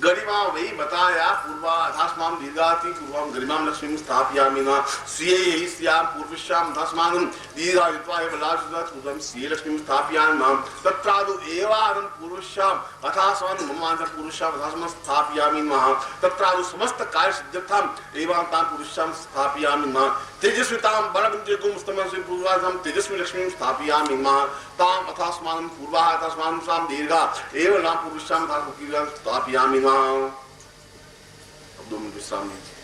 गरिमा वै बताया पूर्वा अथास्मां दीर्घाति पूर्वां गरिमां लक्ष्मीं स्थापयामि न श्रियै स्यां पूर्विष्यां अथास्मानं दीर्घायुत्वाय बलाशुदात् पूर्वं श्रियै लक्ष्मीं स्थापयामि न तत्रादु एवानं पुरुषां अथास्मानं ममान्तं पुरुषां अथास्मां स्थापयामि नमः तत्रादु समस्त कार्य सिद्ध्यर्थं एवं तां पुरुषां स्थापयामि नमः तेजस्वितां बलवन्तिगुं स्तमस्य पूर्वां तेजस्वी लक्ष्मीं स्थापयामि नमः तां अथास्मानं पूर्वाः अथास्मानं सां दीर्घा एव नाम पुरुषां अथास्मां स्थापयामि नमः 2 मिनट विश्राम लीजिए।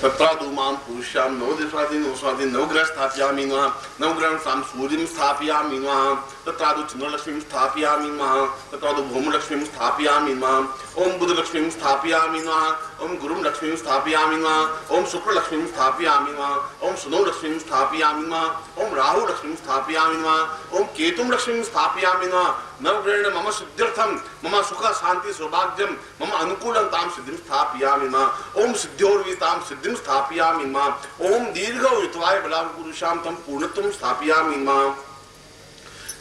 तत्रादु मां पुरुषां नवग्रह स्थापयामि नमः नवग्रहं सां सूर्यं स्थापयामि नमः तत्रादु चंद्रलक्ष्मीं स्थापयामि नमः तत्रादु भौमलक्ष्मीं स्थापयामि नमः ओम बुधलक्ष्मीं स्थापयामि नमः ओम गुरुं लक्ष्मीं स्थापयामि नमः ओम शुक्रलक्ष्मीं स्थापयामि नमः ओम शनौ लक्ष्मीं स्थापयामि नमः ओम राहु लक्ष्मीं स्थापयामि नमः ओम केतुं लक्ष्मीं स्थापयामि नमः नवग्रहेण मम सिद्ध्यर्थं मम सुख शांति सौभाग्यं मम अनुकूलं तां सिद्धिं स्थापयामि नमः ओम सिद्ध्योर्वितां सिद्धिं स्थापयामि नमः ओम दीर्घायुत्वाय बलापुरुषां तं पूर्णत्वं स्थापयामि नमः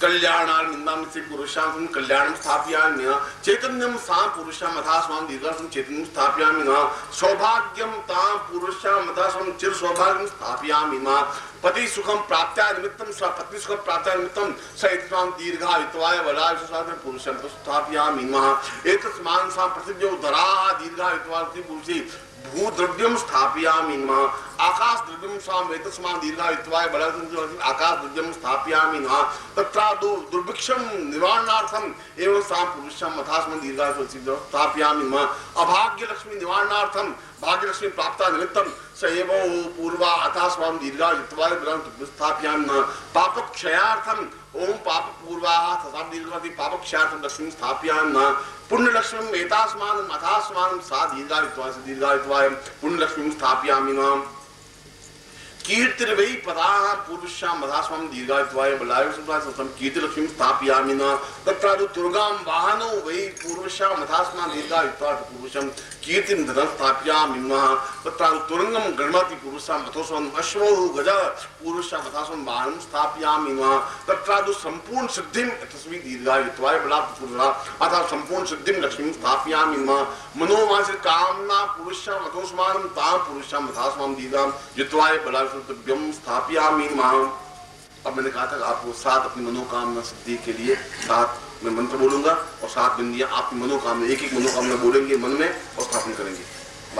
कल्याणार्मिन्दां से पुरुषां कल्याणं स्थापयामि नमः चैतन्यं सां पुरुषां अथा स्वां दीर्घां चैतन्यं स्थापयामि नमः सौभाग्यं तां पुरुषां अथा स्वां चिर सौभाग्यं स्थापयामि नमः पति सुखं प्राप्त्या निमित्तं स्वपत्नी सुखं प्राप्त्या निमित्तं सैत्वां दीर्घायुत्वाय बलायुष्यं पुरुषं स्थापयामि नमः एतस्मान् सां पृथिव्यौ धराः दीर्घायुत्वाय पुरुषे भूद्रव्यं स्थापयामि नमः आकाश द्रव्यं सां एतस्मान् दीर्घायुत्वाय बलायुष्यं आकाश द्रव्यं स्थापयामि नमः तत्रादु दुर्भिक्षं निवारणार्थं एवं सां पुरुषं अथास्मन् दीर्घायुष्यं स्थापयामि नमः अभाग्य लक्ष्मी निवारणार्थं भाग्यलक्ष्मी प्राप्ता निमित्तं स एव पूर्वा अथास्मां दीर्घायुत्वाय बलायुष्यं स्थापयामि नमः पापक्षयार्थं ओम पाप पूर्वाः तथा दीर्घवती पापक्षयार्थं लक्ष्मीं स्थापयामि नमः पुण्यलक्ष्मीं एतास्मान् अथास्मान् सा दीर्घायुत्वाय पुण्यलक्ष्मीं स्थापयामि नमः कीर्तिर्वै पदाः पुरुषां अथास्मां दीर्घायुत्वाय बलायुष्यं कीर्तिलक्ष्मीं स्थापयामि नमः तत्रादु तुर्गां वाहनो वै पुरुषां अथास्मां दीर्घायुत्वाय पुरुषं कीर्तिं धनं स्थापयामि नमः तत्रादु तुरंगं गणपति पुरुषां अथोस्वं अश्वो गज पुरुषां अथास्वं वाहनं स्थापयामि नमः तत्रादु संपूर्ण सिद्धिं तस्मै दीर्घायुत्वाय बलापुरुषः अथा संपूर्ण सिद्धिं लक्ष्मीं स्थापयामि नमः मनोवांछित कामना पुरुषां अथोस्मानं तां पुरुषां अथास्मां दीर्घायुत्वाय बलायुष्यं स्थापयामि नमः। अब मैंने कहा था कि आपको 7 अपनी मनोकामना सिद्धि के लिए 7 मैं मंत्र बोलूंगा और 7 बिंदियां आपकी मनोकामना एक मनोकामना बोलेंगे मन में और स्थापन करेंगे।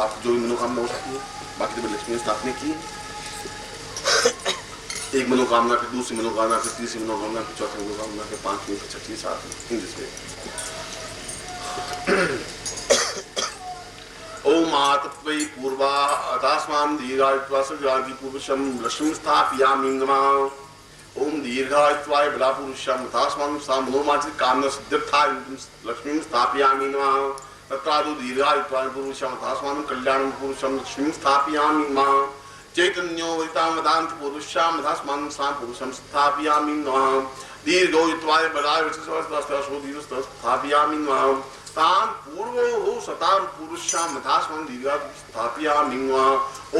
आप जो भी मनोकामना हो सकती है, बाकी तो लक्ष्मी ने स्थापना की, एक मनोकामना फिर दूसरी मनोकामना फिर तीसरी मनोकामना फिर चौथी मनोकामना फिर 5वीं फिर 6वीं 7वीं इंग्लिश ओम आतत्वै पूर्वा अथास्मां दीर्घायुत्वाय पुरुषं लक्ष्मीं स्थापयामि नमः ओम दीर्घायुत्वाय बलापुरुषं अथास्मां सा मनोवांछित कामना सिद्ध्यर्थाय लक्ष्मीं स्थापयामि नमः तत्रादु दीर्घायुत्वाय पुरुषं अथास्मां कल्याणं पुरुषं लक्ष्मीं स्थापयामि नमः चैतन्यो वैतां वदान्त पुरुषां अथास्मां सा पुरुषं स्थापयामि नमः दीर्घायुत्वाय बलायुष्यं स्थापयामि नमः तां पूर्वो सतां पुरुषां अथास्मां दीर्घायुत्वाय स्थापयामि नमः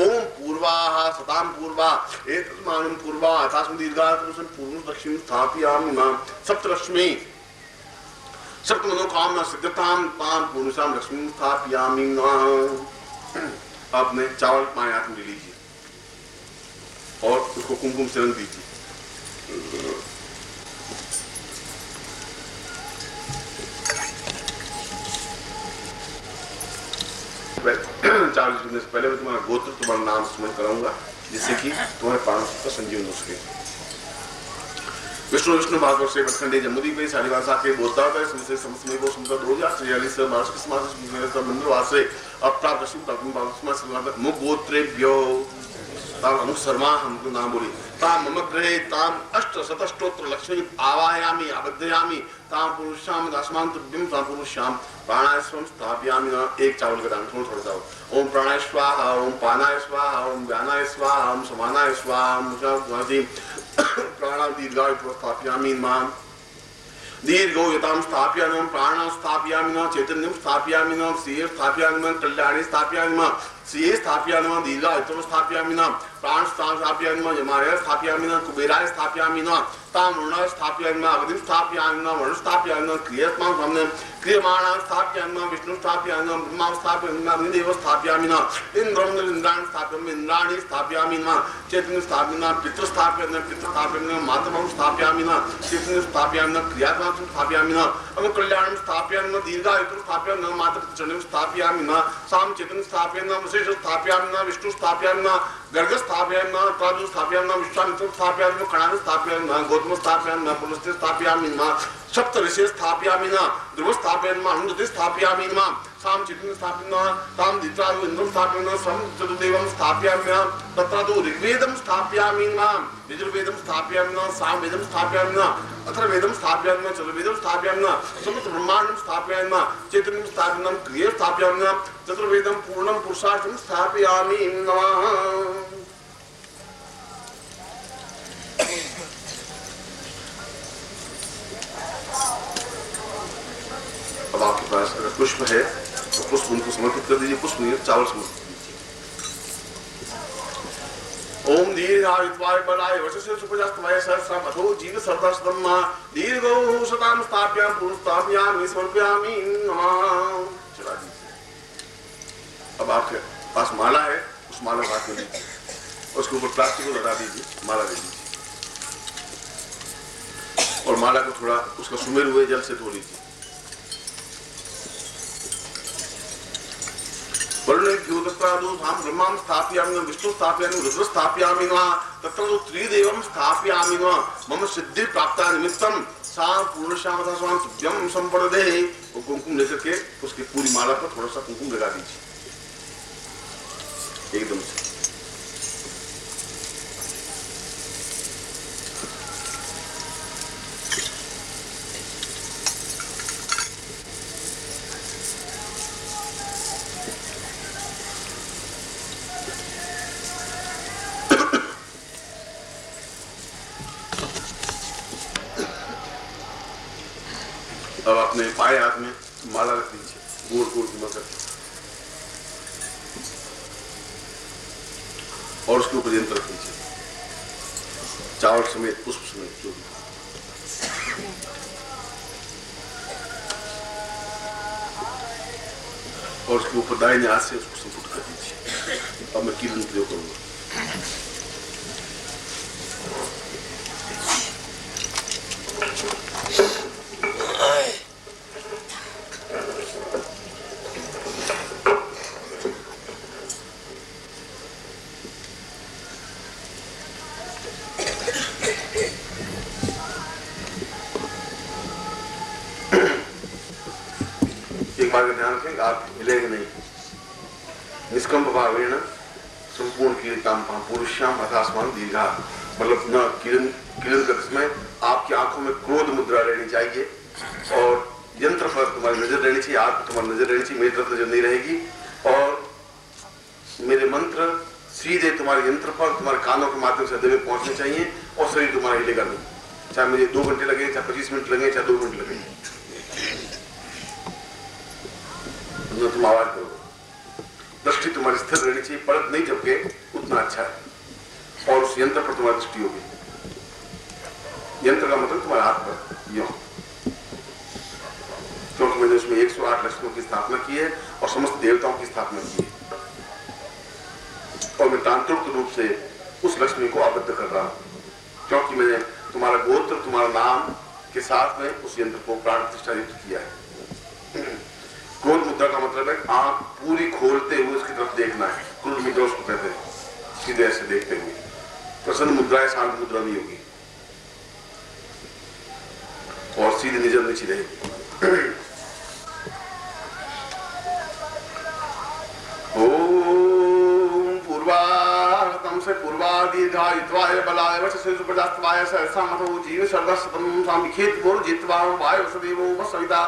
ओम पूर्वाः सतां पूर्वा एतस्मान् पूर्वा अथास्मां दीर्घायुत्वाय पूर्वं लक्ष्मीं स्थापयामि नमः सप्तलक्ष्मी सप्त मनोकामना सिद्धतां तां पुरुषां लक्ष्मीं स्थापयामि नमः। आपने चावल पाए हाथ में ले लीजिए और उसको कुमकुम से रंग दीजिए। चावल जीतने से पहले मैं तुम्हारा गोत्र तुम्हारा नाम स्मरण कराऊंगा जिससे कि तुम्हारे प्राणों का संजीवन हो सके। विष्णु भागवत से बटखंडे जमुदी पे सारीवासा के बोलता होता है समझे समझने को सुनता 2046 मार्च के समाज मंदिरवास से अप्राप्त दशम तक मुख गोत्रेभ्यो ताम अनुसर्मा हमको नाम बोली ताम मम ग्रहे ताम अष्ट शतष्टोत्र लक्ष्मी आवाहयामि आबद्धयामि ताम पुरुषाम दासमान तुभ्यं ताम पुरुषाम प्राणाय स्वं स्थापयामि। एक चावल का दान थोड़ा चावल ओम प्राणाय स्वाहा ओम पानाय स्वाहा ओम व्यानाय स्वाहा ओम समानाय स्वाहा ओम प्राणाय दीर्घायुत्वाय स्थापयामि नमः दीर्घोयतां स्थापयामि नमः प्राणां स्थापयामि नमः चैतन्यं स्थापयामि नमः श्रिये स्थापयामि नमः कल्याणे स्थापयामि नमः श्रिये स्थापयामि नमः दीर्घायुत्वाय स्थापयामि नमः प्राण स्थापयामि नमः यमाय स्थापयामि नमः कुबेराय स्थापयामि नमः ताम्रुणाय स्थापयामि नमः अग्निं स्थापयामि नमः वरुण स्थापयामि नमः क्रियमाणं सामने क्रियमाणां स्थापयामि नमः विष्णु स्थापयामि नमः ब्रह्मा स्थापयामि नमः अग्निदेव स्थापयामि नमः इंद्रं इंद्राणि स्थापयामि इंद्राणि स्थापयामि नमः चैतन्यं स्थापयामि नमः पितृ स्थापयामि नमः पितृ स्थापयामि नमः मातरं स्थापयामि नमः चैतन्यं स्थापयामि नमः क्रियात्मकं स्थापयामि नमः अनु कल्याणं स्थापयामि नमः दीर्घायुत्वं स्थापयामि नमः मातृचरणं स्थापयामि नमः साम चैतन्यं स्थापयामि नमः विशेष स्थापयामि नमः विष्णु स्थापयामि नमः गर्ग स्थापयामि प्रादु स्थापयामि विश्वामित्र स्थापयामि कणाद स्थापयामि गौतम स्थापयामि पुलस्त्य स्थापयामि सप्त ऋषि स्थापयामि ध्रुव स्थापयामि अनुदति स्थापयामि साम चित्तं स्थापयामि ताम दित्रादु इंद्रं स्थापयामि सम चतुर्देवं स्थापयामि तत्र तु ऋग्वेदं स्थापयामि यजुर्वेदं स्थापयामि सामवेदं स्थापयामि अथर्ववेदं स्थापयामि चतुर्वेदं स्थापयामि समस्त ब्रह्मांडं स्थापयामि चैतन्यं स्थापयामि क्रिये स्थापयामि चतुर्वेदं पूर्णं पुरुषार्थं स्थापयामि नमः। अब आपके पास अगर पुष्प है तो पुष्प उनको समर्पित कर दीजिए, पुष्प नहीं चावल समर्पित कीजिए। ओम दीर्घायुत्वाय बलाय वशस्य सुपजास्तवाय सहस्रम अथो जीव सर्वस्तम दीर्घो शताम स्थाप्याम पुरुषाभ्यामि समर्पयामि नमः। चला दीजिए। अब आपके पास माला है, उस माला को हाथ में लीजिए, उसके ऊपर प्लास्टिक को लगा दीजिए, माला दे दीजिए और माला को थोड़ा उसका सुमेर हुए जल से धो लीजिए। ब्रह्मां स्थापयामि विष्णु स्थापयामि रुद्र स्थापयामि तत्र तो त्रिदेवं स्थापयामि मम सिद्धि प्राप्ता निमित्तम सा पूर्णश्यामता स्वाम तुभ्यं संपदे। वो कुमकुम लेकर के उसकी पूरी माला पर थोड़ा सा कुमकुम लगा दीजिए एकदम से। अब अपने पाए हाथ में माला रख दीजिए, गोल गोल घुमा करके और उसके ऊपर यंत्र रख दीजिए, चावल समेत पुष्प समेत जो भी। और उसके ऊपर दाहिने हाथ से उसको संपुट कर दीजिए। अब मैं किरण प्रयोग करूंगा। बात का ध्यान रखें, आप हिलेंगे नहीं। निष्कंप भावेण संपूर्ण किरीटाम पुरुष्याम अथास्मान दीर्घा, मतलब न किरण करते समय आपकी आंखों में क्रोध मुद्रा रहनी चाहिए और यंत्र पर तुम्हारी नजर रहनी चाहिए, आग पर तुम्हारी नजर रहनी चाहिए, मेरी तरफ नजर नहीं रहेगी। और मेरे मंत्र सीधे तुम्हारे यंत्र पर तुम्हारे कानों के माध्यम से हृदय में पहुंचने चाहिए और शरीर तुम्हारा हिलेगा नहीं, चाहे मुझे 2 घंटे लगे, चाहे 25 मिनट लगे, चाहे 2 मिनट लगे, तुम आवाज करो। दृष्टि तुम्हारी स्थिर रहनी चाहिए, पलक नहीं झपके, उतना अच्छा है। और उस यंत्र पर तुम्हारी दृष्टि होगी। यंत्र का मतलब तुम्हारे हाथ पर यो, क्योंकि मैंने उसमें 108 लक्ष्मियों की स्थापना की है और समस्त देवताओं की स्थापना की है और मैं तांत्रिक रूप से उस लक्ष्मी को आबद्ध कर रहा हूं, क्योंकि मैंने तुम्हारा गोत्र तुम्हारा नाम के साथ में उस यंत्र को प्राण प्रतिष्ठा युक्त किया है। क्रोध मुद्रा का मतलब है आंख पूरी खोलते हुए उसकी तरफ देखना है, क्रोध मुद्रा उसको कहते हैं, सीधे ऐसे देखते हुए। प्रसन्न मुद्रा है, शांत मुद्रा नहीं होगी और सीधी नजर नीचे रहेगी। ओम पूर्वाहतम से पूर्वादीर्घायुत्वाय बलाय वशसे सुप्रजास्तवाय सहस्रमथो जीव सर्वस्वतम सामिखेत गुरु जित्वा वाय वसुदेवो वसविता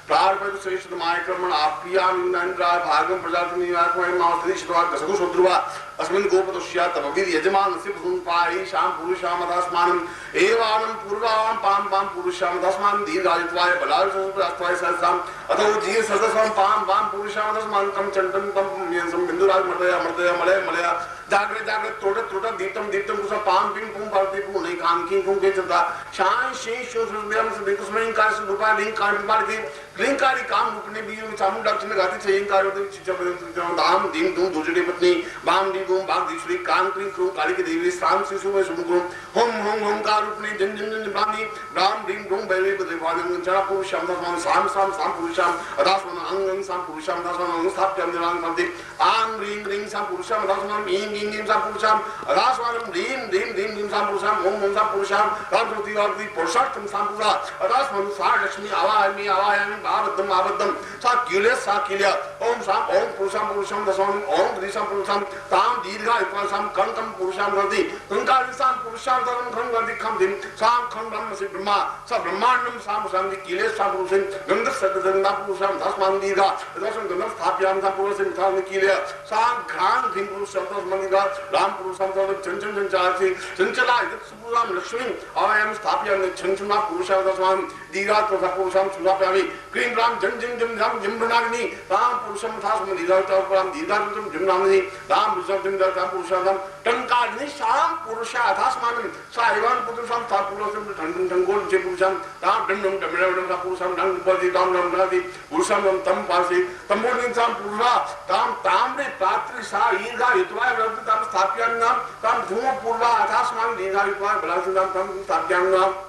प्रार्पयतु श्रेष्ठतमाय कर्मण आप्यामि नन्द्राय भागं प्रजातमिवात्मय मावसदिशत्वा कसगुशोद्रुवा अस्मिन् गोपतुष्या तपवीर यजमानस्य पुरुषाय शाम पुरुषामदास्मानं एवानं पूर्वां पां पां पुरुषामदास्मानं दीर्घायुत्वाय बलाय सुप्रजास्तवाय सहस्रम अथो जीव सदसं पां पां पुरुषामदास्मानं कं चण्डं तं यंसं बिन्दुराज मर्दया मर्दया मलय मलया जागृत जागृत त्रोट त्रोट दीप्तम दीप्तम कुछ पाम पिंग पुंग पार्टी पुंग नहीं कान किंग पुंग के चलता शान शेष शो सुरभ्यम से बिकुस्मयिं कार से रूपा लिंग कार बिमार की लिंकारी काम रूपने भी चामुंडा चिन्ह गाती चाहिए कार होते चिच्चा बदल दाम दिन दूं दूसरे पत्नी बाम दिन गुम भागदीश्वरी कां क्रीं क्रूं काली की देवी श्राम शिशु में शुभ गुम होम होम होमकार रूपणी जन जन जन ब्राह्मी राम रीम रूम बैले बदे वादन जड़ा पुरुषम दसमान साम साम साम पुरुषम अदासमान अंग अंग साम पुरुषम दसमान अंग स्थाप्यम निरांग संति आंग रीम रीम साम पुरुषम दसमान ईं ईं ईं साम पुरुषम अदासमान रीम रीम रीम रीम साम पुरुषम ओम ओम साम पुरुषम राम ज्योति और दी पुरुषार्थम साम पुरुषा अदासमान सा लक्ष्मी आवायामि आवायामि आबद्धम आबद्धम सा किले सा किल्या ओम साम ओम पुरुषम पुरुषम दसमान ओम द्रिसम पुरुषम ताम दीर्घा इत्वासाम कंकम पुरुषाम रति कंकार विसाम पुरुषाम धर्म खं रति खं दिन साम खं ब्रह्म से ब्रह्मा स ब्रह्मांडम साम साम दी किले साम पुरुषम गंध सदगंधा पुरुषाम दसमान दीर्घा दसम गंध स्थाप्याम साम पुरुषम थान किले साम घ्राण धिं पुरुषम दसमान दीर्घा राम पुरुषम तद चंचल चंचलाति चंचला इति सुपुराम लक्ष्मी आयाम स्थाप्याम चंचला पुरुषाम दसमान दीर्घा तथा पुरुषाम सुनाप्यामि क्रीं राम जन जन जम जम जम ब्रह्माग्नि राम पुरुषम थास्म दीर्घा तथा दीर्घा तम जम नामनि राम पुरुषम दम पुरुषाम टंकाग्नि शाम पुरुषा थास्मान साइवान पुरुषम था पुरुषम ठंडन ठंगोल जे पुरुषम राम दंडम दमडम था पुरुषम दंड पति दाम नाम नादि पुरुषम तम पासी तमोनि साम पुरुषा ताम ताम्रे पात्री सा ईर्घा युतवाय व्रत ताम स्थाप्याम नाम ताम धूम पूर्वा थास्मान दीर्घा युतवाय बलासुदाम तम स्थाप्याम नाम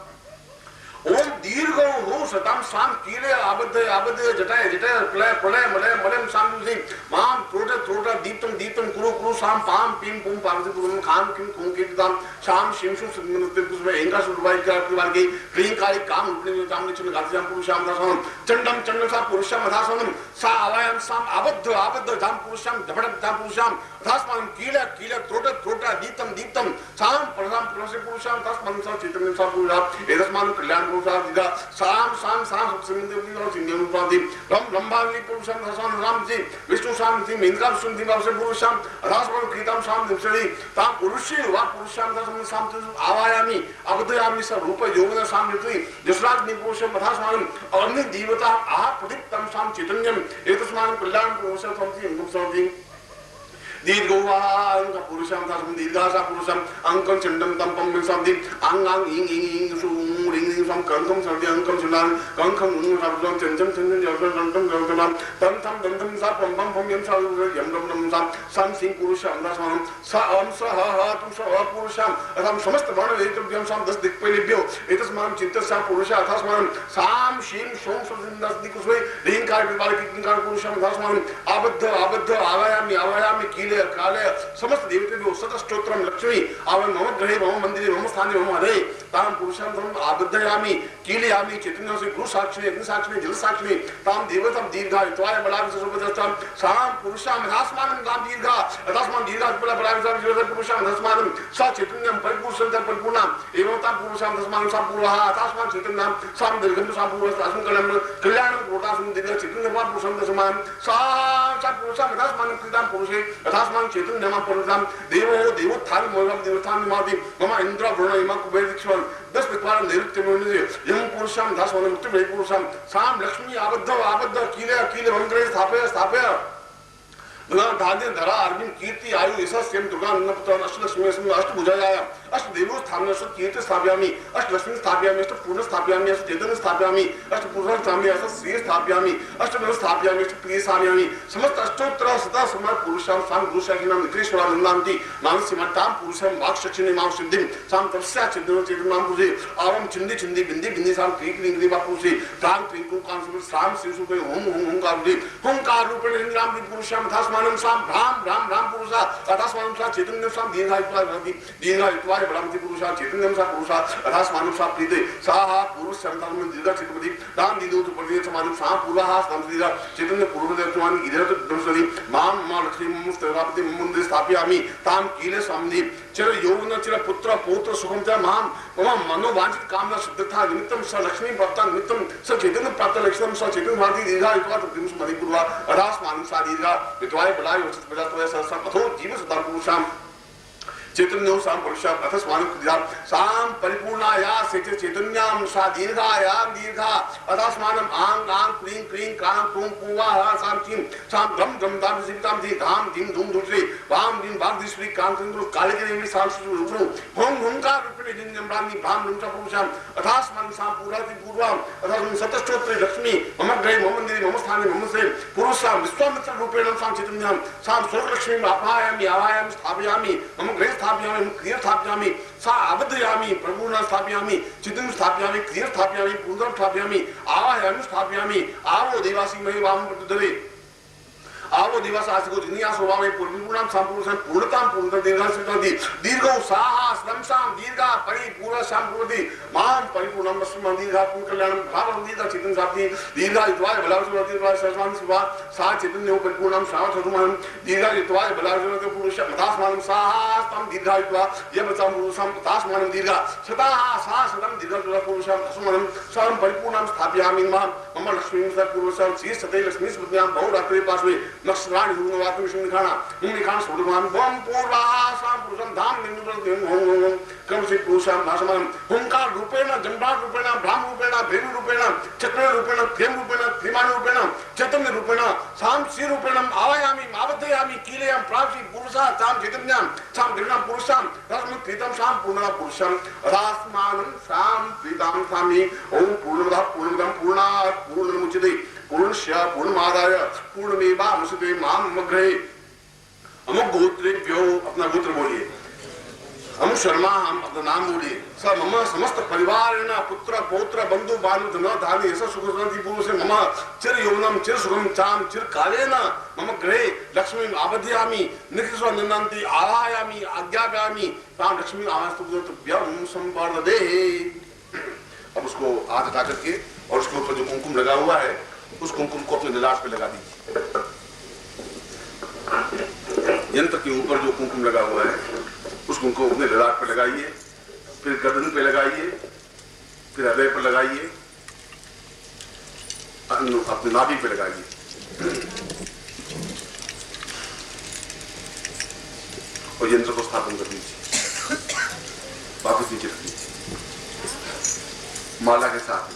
ओम दीर्घ हो सताम शाम कीले आबद्ध आबद्ध जटाय जटाय प्रलय प्रलय मलय मलय शाम दुसी माम त्रोटा त्रोटा दीप्तम दीप्तम कुरु कुरु शाम पाम पीम पुम पार्वती पुरम खाम किम कुम कीर्तम शाम शिमशु सुमनते पुष्प एंगा सुरवाई का प्रतिवार के क्लीन काली काम उपने काम निचन गाती शाम पुरुषाम दासम चंडम चंड सा पुरुषाम दासम सा आवायम शाम आबद्ध आबद्ध जाम पुरुषाम झपड़क जाम पुरुषाम दासमान कीले कीले त्रोटा त्रोटा दीप्तम दीप्तम शाम प्रधान पुरुषाम दासमान सा चैतन्य सा पुरुषा एदस्मान कल्याण साम साम साम सिंधु रम रंभावली पुरुषम दसमान राम जी विष्णु शाम जी मेनका सुंदि वासे पुरुषम रासवन कृतम शाम दिवसरी ताम पुरुषे वा पुरुषम दसमान शाम आवायामि अवदयामि स रूप यौवन शाम युति जसराज निपुरुषम दसमान अग्नि देवता आ प्रदीप्तम शाम चैतन्यम एतस्मान कल्याण पुरुषम समति मुक्ति दीर्घवांग पुरुषम दसम दीर्घासा पुरुषम अंकं चंडम तंपम मिसामदि अंगांग इंग इंग इंग सु रिंग रिंग सम कंकम सर्दि अंकम सुनान कंकम उन सबजम चंचम चंचम जलम कंकम गंतम तम तम दंतम सा पम पम पम यम सा यम दम दम सा सम सिंह पुरुषम दसमान सा अम स ह ह तुम स ह पुरुषम अथम समस्त वर्ण वेत्रभ्यम सम 10 दिक्पलेभ्यो एतस्मान् चित्तसा पुरुष अथस्मान् साम शिम सोम सदिन 10 दिक्कुसवे रींकार विभाग किंकार पुरुषम दसमान आबद्ध आबद्ध आवायामि आवायामि कीले काले समस्त देवतेभ्यो सतस्तोत्रम लक्ष्मी आवन मम ग्रहे मम मंदिरे मम स्थाने मम हरे ताम पुरुषाम धर्म आबद्धयामि कीलयामि चैतन्य से गुरु साक्षी अग्नि साक्षी जल साक्षी ताम देवतम दीर्घा त्वाय बलाम सुपदस्तम साम पुरुषाम दासमानं ताम दीर्घा दासमान दीर्घा बला बलाम जल पुरुषाम दासमानं सा चैतन्यम परिपूर्णं परिपूर्णं एवं ताम पुरुषाम दासमानं सा पुरुषः दासमान चैतन्यम साम दीर्घं सा पुरुषः दासं कल्याणं कोटासं दीर्घ चैतन्यम पुरुषं दासमानं सा पुरुषाम दासमानं कृतां पुरुषे दासमान चैतन्यम पुरुषाम देवो देवोत्थान मोहम देवोत्थान मादि मम इंद्र वरुण इमा कुबेर दिक्षण 10 प्रकार नैऋत्य मुनि यम पुरुषाम दासमान मुक्त वे पुरुषाम साम लक्ष्मी आबद्ध आबद्ध कीले कीले मंगले स्थापय स्थापय दुर्गा धान्य धरा अर्जुन कीर्ति आयु ऐसा सेम दुर्गा अन्नपुत्र अष्टलक्ष्मी अष्टभुजाया अष्टदेवो स्थापयामि कीर्ति स्थापयामि अष्टलक्ष्मी स्थापयामि अष्टपूर्ण स्थापयामि अष्टचैतन्य स्थापयामि अष्टपुरुष स्थापयामि अष्टश्री स्थापयामि अष्टदेव स्थापयामि अष्टप्रिय स्थापयामि समस्त अष्टोत्तर सदा समर पुरुषां साम गुरुशाखिनां निकृष्टवादन्नान्ति मानसिमत्तां पुरुषं वाक्शक्षिणे मां सिद्धिं साम तस्या चिन्नो चेतनां पुरुषे आवं चिन्दी चिन्दी बिंदी बिंदी साम क्रीक लिंगि वा पुरुषे तां क्रीकु कांसु साम शिशु पे होम होम होमकार रूपेण इंद्रां पुरुषां दासमानं साम राम राम पुरुषा दासमानं सा चैतन्यं साम दीर्घायुत्वाय बलामति पुरुषा चैतन्यं सा पुरुषा दासमानं सा प्रीते साह पुरुष संतानं दीर्घ चित्तपति दान दीदोत प्रदेश समानं सा पुरः साम दीर्घ चैतन्य पूर्वदेवत्वानि गिरत दंसरि माम मा लक्ष्मी मुस्तरापति मुंदे स्थापयामि ताम कीले सामनि चिर यौवन चिर पुत्र पौत्र सुखम च माम मम मनोवांछित कामना सिद्धता निमित्तं स लक्ष्मी प्राप्त निमित्तं स चैतन्य प्राप्त लक्ष्यं स चैतन्य भारती दीर्घायुत्वा तद्दिवस मणिपूर्वा दासमानं सा दीर्घ विद्वाय बलाय वचत प्रजातवय सहसा कथो जीव सदा पुरुषाम चैतन्यं सां पुरुषां अथस्मानं क्रियां सां परिपूर्णाया से चैतन्यां सा दीर्घायां दीर्घा अथस्मानं आं आं क्लीं क्लीं क्रां क्रूं पूवा सां चीं सां गम गम दाम जीवितां धी धाम धीम धूम धूत्री वाम धीम भाग दिश्री कांतंद्रु कालिकेनेवि सां सुरु भों हुंकार रूपे जिन्यं ब्राह्मी भाम लुंचा पुरुषां अथस्मानं सां पूराति पूर्वां अथस्मानं सतश्चोत्रे लक्ष्मी मम ग्रहे मम मंदिरे मम स्थाने मम से पुरुषां विश्वामित्र रूपेण सां चैतन्यां सां स्वर्गलक्ष्मीं आवाहयामि आवाहयामि स्थापयामि मम गृहे स्थापयामि क्रिया स्थापयामि सा आबद्धयामि प्रभुना स्थापयामि चित्तं स्थापयामि क्रिया स्थापयामि पूर्णं स्थापयामि आवाहयामि स्थापयामि आवो देवासी महे वाम प्रतुदरे आवो दिवस आसिको दुनिया स्वभावे पूर्णपूर्णां संपूर्णं पूर्णतां पूर्णतां दीर्घांशतांति दीर्घौ साहा श्रमसां दीर्घा परिपूर्ण संपूर्णति मां परिपूर्णं वस्मं दीर्घा पूर्ण कल्याणं भावं दीर्घा चित्तं साप्ति दीर्घा इत्वाय बलावसुरति इत्वाय सर्वान् शिवा सा चैतन्यो परिपूर्णं सावधुमं दीर्घा इत्वाय बलावसुरति पुरुषं मतास्मानं साहा तं दीर्घा इत्वा यमतं पुरुषं तास्मानं दीर्घा सदाहा सा सदं दीर्घा पुरुषं अस्मनं सर्वं परिपूर्णं स्थापयामि मम लक्ष्मीं सत्पुरुषं श्री सते लक्ष्मी स्मृत्यां बहुरात्रे पार्श्वे नक्षत्राणि हुंगवातु विष्णुनिखाना हुंगनिखान सोडुमाम बम पूर्वासां पुरुषं धाम निन्नुरं हों क्रमसे पुरुषां भाषमानं हुंकार रूपेण जम्बाट रूपेण ब्राह्म रूपेण भेरु रूपेण चक्र रूपेण प्रेम रूपेण त्रिमान रूपेण चैतन्य रूपेण सां श्री रूपेण आवायामि आबद्धयामि कीलयां प्राप्ति पुरुषा सां चैतन्यां सां दिव्यां पुरुषां रस्म कृतं सां पूर्णा पुरुषं अदास्मानं सां प्रीतां सामि ओम पूर्णमदः पूर्णमिदं पूर्णात् पूर्णमुच्यते पूर्णस्य पूर्णमादाय पूर्णमेवावशिष्यते मां मग्रे अमुक गोत्रेभ्यो अपना गोत्र बोलिए अमुक शर्मा हम अपना नाम बोलिए स मम समस्त परिवार पुत्र पौत्र बंधु बानु धन धान्य ऐसा सुख शांति पूर्व से मम चिर यौवनम चिर सुखम चाम चिर कालेन मम गृहे लक्ष्मी आबद्धयामि निखिस्व नन्नन्ति आवाहयामि आज्ञापयामि तां लक्ष्मी आवास्तुभ्यं संवर्धते। अब उसको हाथ हटा करके और उसके ऊपर जो कुमकुम लगा हुआ है उस कुमकुम को अपने ललाट पे लगा दीजिए। यंत्र के ऊपर जो कुमकुम लगा हुआ है उस कुमकुम को अपने ललाट पे लगाइए, फिर गर्दन पे लगाइए, फिर हृदय पर लगाइए, अपने नाभि पे लगाइए। और यंत्र को स्थापन कर दीजिए, वापस नीचे रख दीजिए माला के साथ।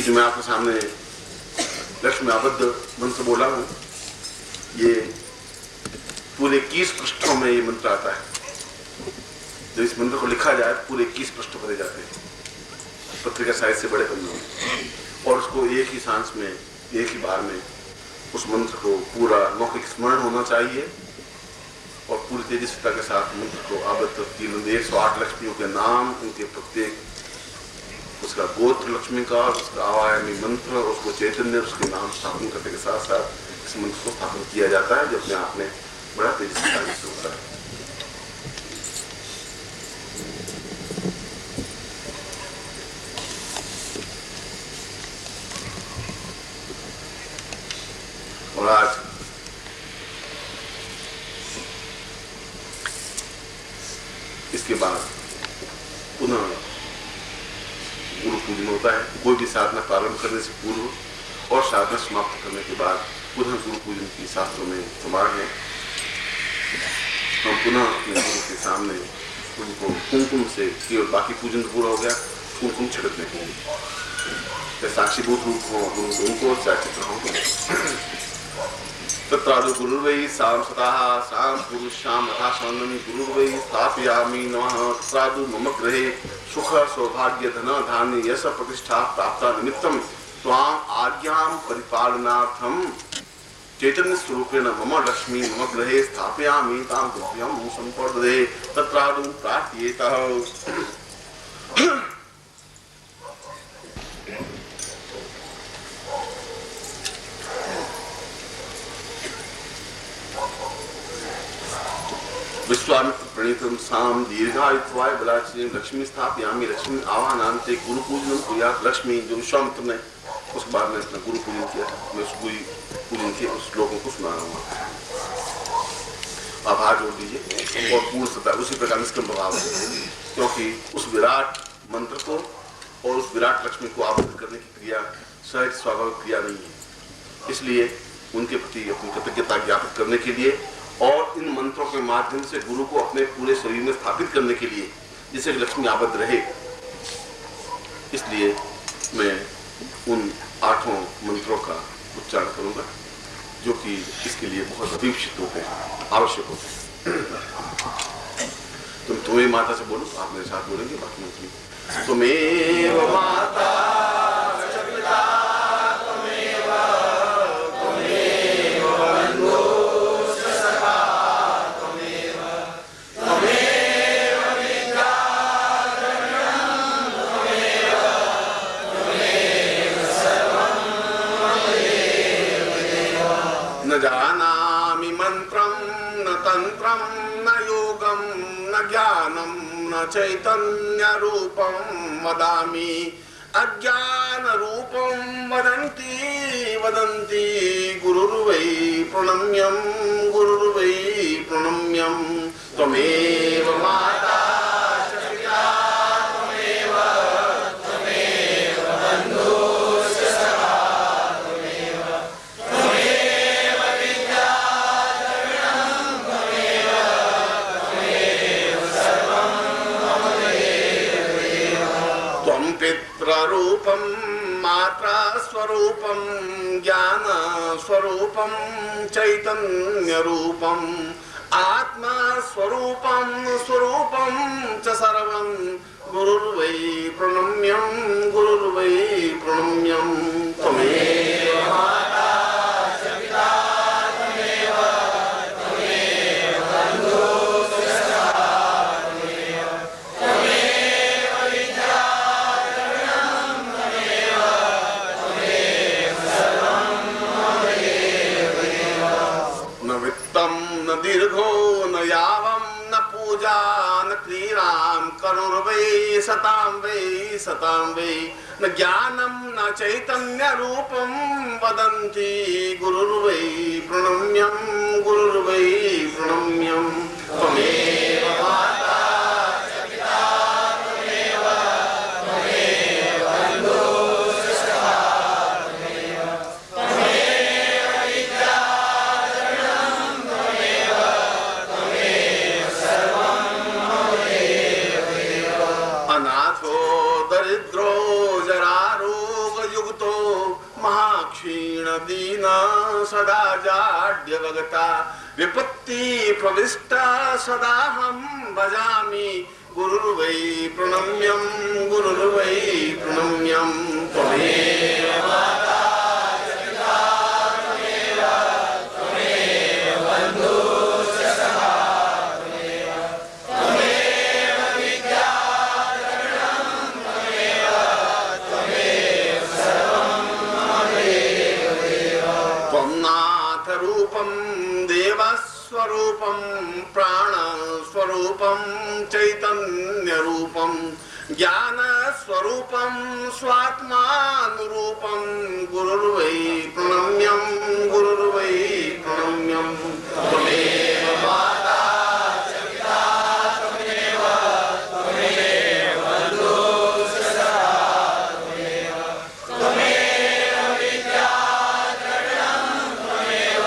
जो मैं आपके सामने लक्ष्मी आबद्ध मंत्र बोला हूं, ये पूरे 21 पृष्ठों में ये मंत्र आता है। जब इस मंत्र को लिखा जाए पूरे 21 पृष्ठ भरे जाते हैं, पत्रिका साइज से बड़े पन्नों में, और उसको एक ही सांस में एक ही बार में उस मंत्र को पूरा मौखिक स्मरण होना चाहिए और पूरी तेजस्विता के साथ मंत्र को आबद्ध 108 लक्ष्मियों के नाम, उनके प्रत्येक उसका गोत्र लक्ष्मी का, उसका आवाहनी मंत्र, उसको चैतन्य, उसके नाम स्थापन करने के साथ साथ इस मंत्र को स्थापन किया जाता है जो अपने आप में बड़ा तेजस्वी कार्य से होता है। और आज इसके बाद पुनः गुरु पूजन होता है। कोई भी साधना प्रारंभ करने से पूर्व और साधना समाप्त करने के बाद पुनः गुरु पूजन की शास्त्रों में प्रमाण है। हम पुनः अपने गुरु के सामने उनको कुमकुम से, केवल बाकी पूजन पूरा हो गया, कुमकुम छिड़कने के लिए, चाहे साक्षीभूत रूप हो उनको, चाहे चित्र हो। तत्रादु गुरुर्वै साम सताः साम पुरुषाम अथाशरणं गुरुर्वै स्थापयामि नमः। तत्रादु मम गृहे सुख सौभाग्य धन धान्य यश प्रतिष्ठा प्राप्ता निमित्तं त्वां आज्ञां परिपालनार्थं चैतन्य स्वरूपेण मम लक्ष्मी मम गृहे स्थापयामि तां तुभ्यं संवर्धते। तत्रादु प्रार्थयेतः। प्रणीतम साम दीर्घायुत्वाय बलाची लक्ष्मी स्थापयामि लक्ष्मी आवाहनान्ते गुरु पूजन कुर्यात् लक्ष्मी। जो विश्वामित्र ने उसके बाद में अपना गुरु पूजन किया था, मैं उस गुरु पूजन के उस श्लोकों को सुना रहा हूँ। आप हाथ जोड़ दीजिए और पूर्ण सदा उसी प्रकार निष्कर्म भाव, क्योंकि उस विराट मंत्र को और उस विराट लक्ष्मी को आबद्ध करने की क्रिया सहज स्वाभाविक क्रिया नहीं है। इसलिए उनके प्रति अपनी कृतज्ञता ज्ञापित करने के लिए और इन मंत्रों के माध्यम से गुरु को अपने पूरे शरीर में स्थापित करने के लिए, जिससे लक्ष्मी आबद्ध रहे, इसलिए मैं उन 8 मंत्रों का उच्चारण करूंगा, जो कि इसके लिए बहुत अपेक्षित होते हैं, आवश्यक होते हैं। तुम्हें माता से बोलो, आप मेरे साथ बोलेंगे, बाकी में तुम्हें माता न जानामि मंत्रं न तंत्रं न योगं न ज्ञानं न चैतन्य रूपं वदामि अज्ञान रूपं वदन्ति वदन्ति गुरुर्वै प्रणम्यं गुरुर्वै प्रणम्यं। त्वमेव माता च पिता त्वमेव त्वमेव बन्धुश्च सखा त्वमेव त्वमेव विद्या द्रविणं त्वमेव त्वमेव सर्वं मम देव। त्वं पितृरूपं मात्रा स्वरूपं ज्ञान स्वरूपं चैतन्य रूपं आत्मा स्वरूपं स्वरूपं च सर्वं गुरुर्वै प्रणम्यं गुरुर्वै प्रणम्यं। त्वमेव माता च पिता त्वमेव त्वमेव बन्धुश्च सखा त्वमेव त्वमेव विद्या द्रविणं त्वमेव त्वमेव सर्वं मम देव। न वित्तं न दीर्घो न यावं न पूजा न क्रीडां करुर्वै सतां वै न ज्ञानं न चैतन्य रूपं वदन्ति गुरुर्वै प्रणम्यं गुरुर्वै प्रणम्यं। त्वमेव माता च पिता त्वमेव त्वमेव बन्धुश्च सखा त्वमेव त्वमेव विद्या द्रविणं त्वमेव त्वमेव सर्वं मम देव। अनाथो दरिद्रो जरारोगयुक्तो महाक्षीण दीन सदा जाड्यवगता विपत्ति प्रविष्टा सदाहं भजामि गुरुर्वै प्रणम्यं गुरुर्वै प्रणम्यं। त्वमेव माता च पिता त्वमेव त्वमेव बन्धुश्च सखा त्वमेव त्वमेव विद्या द्रविणं त्वमेव त्वमेव सर्वं मम देव। त्वं नाथ रूपं देवस्वरूपं प्राणस्वरूपं चैतन्यरूपं ज्ञानस्वरूपं स्वात्मानुरूपं गुरुर्वै प्रणम्यं गुरुर्वै प्रणम्यं। त्वमेव माता च पिता त्वमेव त्वमेव बन्धुश्च सखा त्वमेव त्वमेव विद्या द्रविणं त्वमेव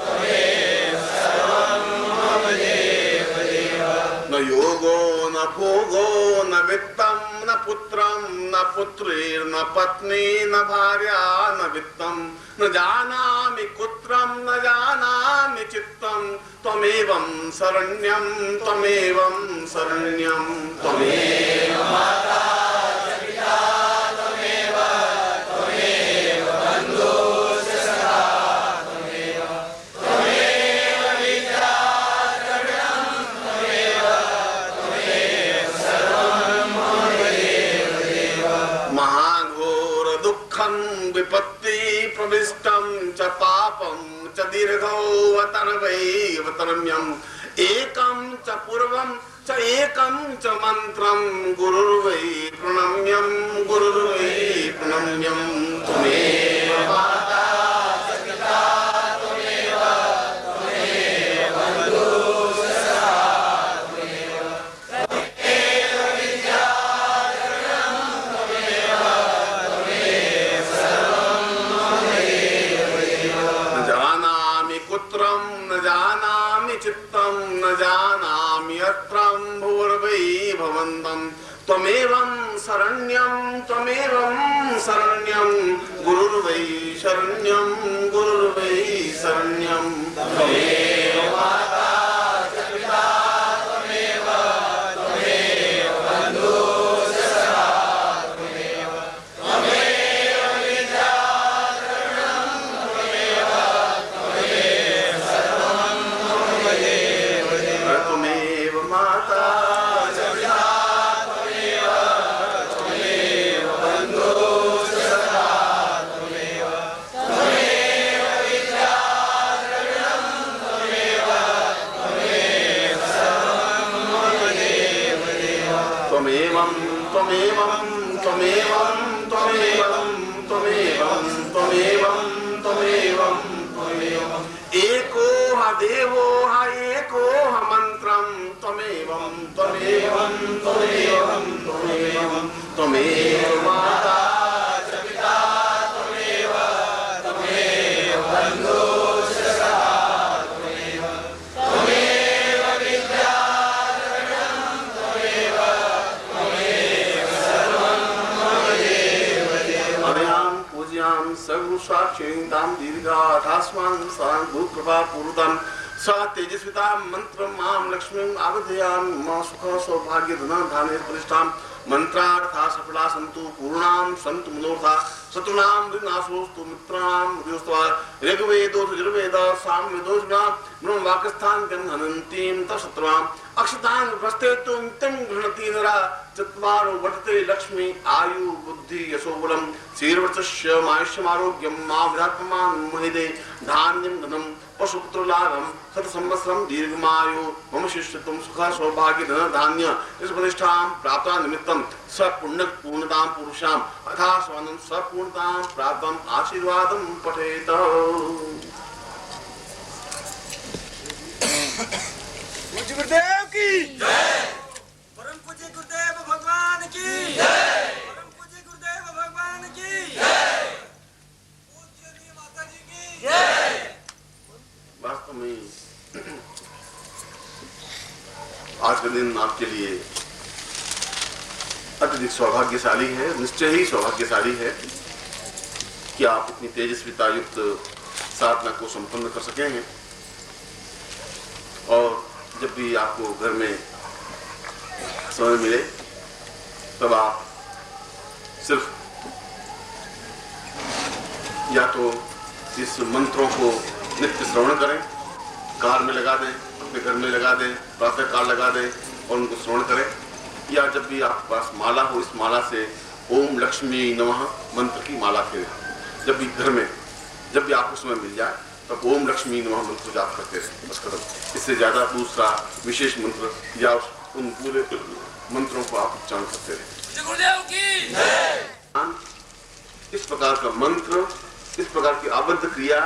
त्वमेव सर्वं मम देव। न योगो न भोगो न वित्तं न पुत्रं न पुत्रीर्न पत्नी न भार्या न वित्तं न जानामि कुत्रं न जानामि चित्तं त्वमेवं शरण्यं त्वमेवं शरण्यं। त्वमेव माता च पिता त्वमेव त्वमेव बन्धुश्च सखा त्वमेव त्वमेव विद्या द्रविणं त्वमेव त्वमेव सर्वं मम देव। महाघोर दुःखं विपत्ति प्रविष्टं च पापं च दीर्घो वतर्वै वतर्म्यं एकं च पूर्वं च एकं च मंत्रं गुरुर्वै प्रणम्यं त्वमेव माता पिता त्वमेव बन्धुः सखा त्वमेव विद्या द्रविणं त्वमेव सर्वं त्वमेव न जानामि कुत्रं न जानामि चित्तं न जानामि अत्रं भुवर्वै भवन्तं त्वमेवं शरण्यं गुरुर्वै शरण्यं त्वमेव माता च पिता त्वमेव बन्धुः सखा त्वमेव विद्या द्रविणं त्वमेव सर्वं त्वमेव माता च पिता त्वमेवं एको ह देवो ह एको ह मंत्रं त्वमेव माता च पिता त्वमेव बन्धुः सखा त्वमेव विद्या द्रविणं त्वमेव सर्वं अभयां पूज्यां सर्व साक्षिणीतां दीर्घाथास्मान् भूकृपा पूर्वतं सा तेजस्विता मंत्र माम लक्ष्मीं आगधयामि मा सुख सौभाग्य धन धाने प्रतिष्ठां मंत्रार्था सफला सन्तु पूर्णां सन्तु मनोरथा शत्रुणां विनाशोस्तु मित्राणां हृदयोस्तु ऋग्वेदो यजुर्वेद सामवेदो ब्रह्मवाक्यस्थान् गन्हन्तीं तशत्रुवाम् अक्षतान् प्रस्थेतुं तं गृह्णति नरा चत्वारो वर्तते लक्ष्मी आयु बुद्धि यशो बलं शीर्वर्चस्य मायुष्यमारोग्यं माव्यात्मान् महिदे धान्यं धनं पशुपुत्र लाभं शत संवत्सरं दीर्घमायु मम शिष्यत्वं सुख सौभाग्य धन धान्य इस प्रतिष्ठां प्राप्ता निमित्तं सपुण्य पूर्णतां पुरुषां अथा स्वानं सपूर्णतां प्राप्तं आशीर्वादं पठेत। पूज्य गुरुदेव की जय। परम पूज्य गुरुदेव भगवान की जय। परम पूज्य गुरुदेव भगवान की जय। पूज्य माता जी की जय। वास्तव में आज का दिन आपके लिए अत्यधिक सौभाग्यशाली है, निश्चय ही सौभाग्यशाली है कि आप इतनी तेजस्विता युक्त साधना को संपन्न कर सके हैं। और जब भी आपको घर में समय मिले तब आप सिर्फ या तो इस मंत्रों को नित्य श्रवण करें, कार में लगा दें, अपने घर में लगा दें, प्रातः काल लगा दें और उनको श्रवण करें, या जब भी आपके पास माला हो इस माला से ओम लक्ष्मी नमः मंत्र की माला फेरें। जब भी घर में जब भी आपको समय मिल जाए तब ओम लक्ष्मी नमः मंत्र जाप करते रहें, बस खत्म। इससे ज्यादा दूसरा विशेष मंत्र या उन पूरे मंत्रों को आप उच्चारण करते रहें। गुरुदेव की जय। इस प्रकार का मंत्र, इस प्रकार की आबद्ध क्रिया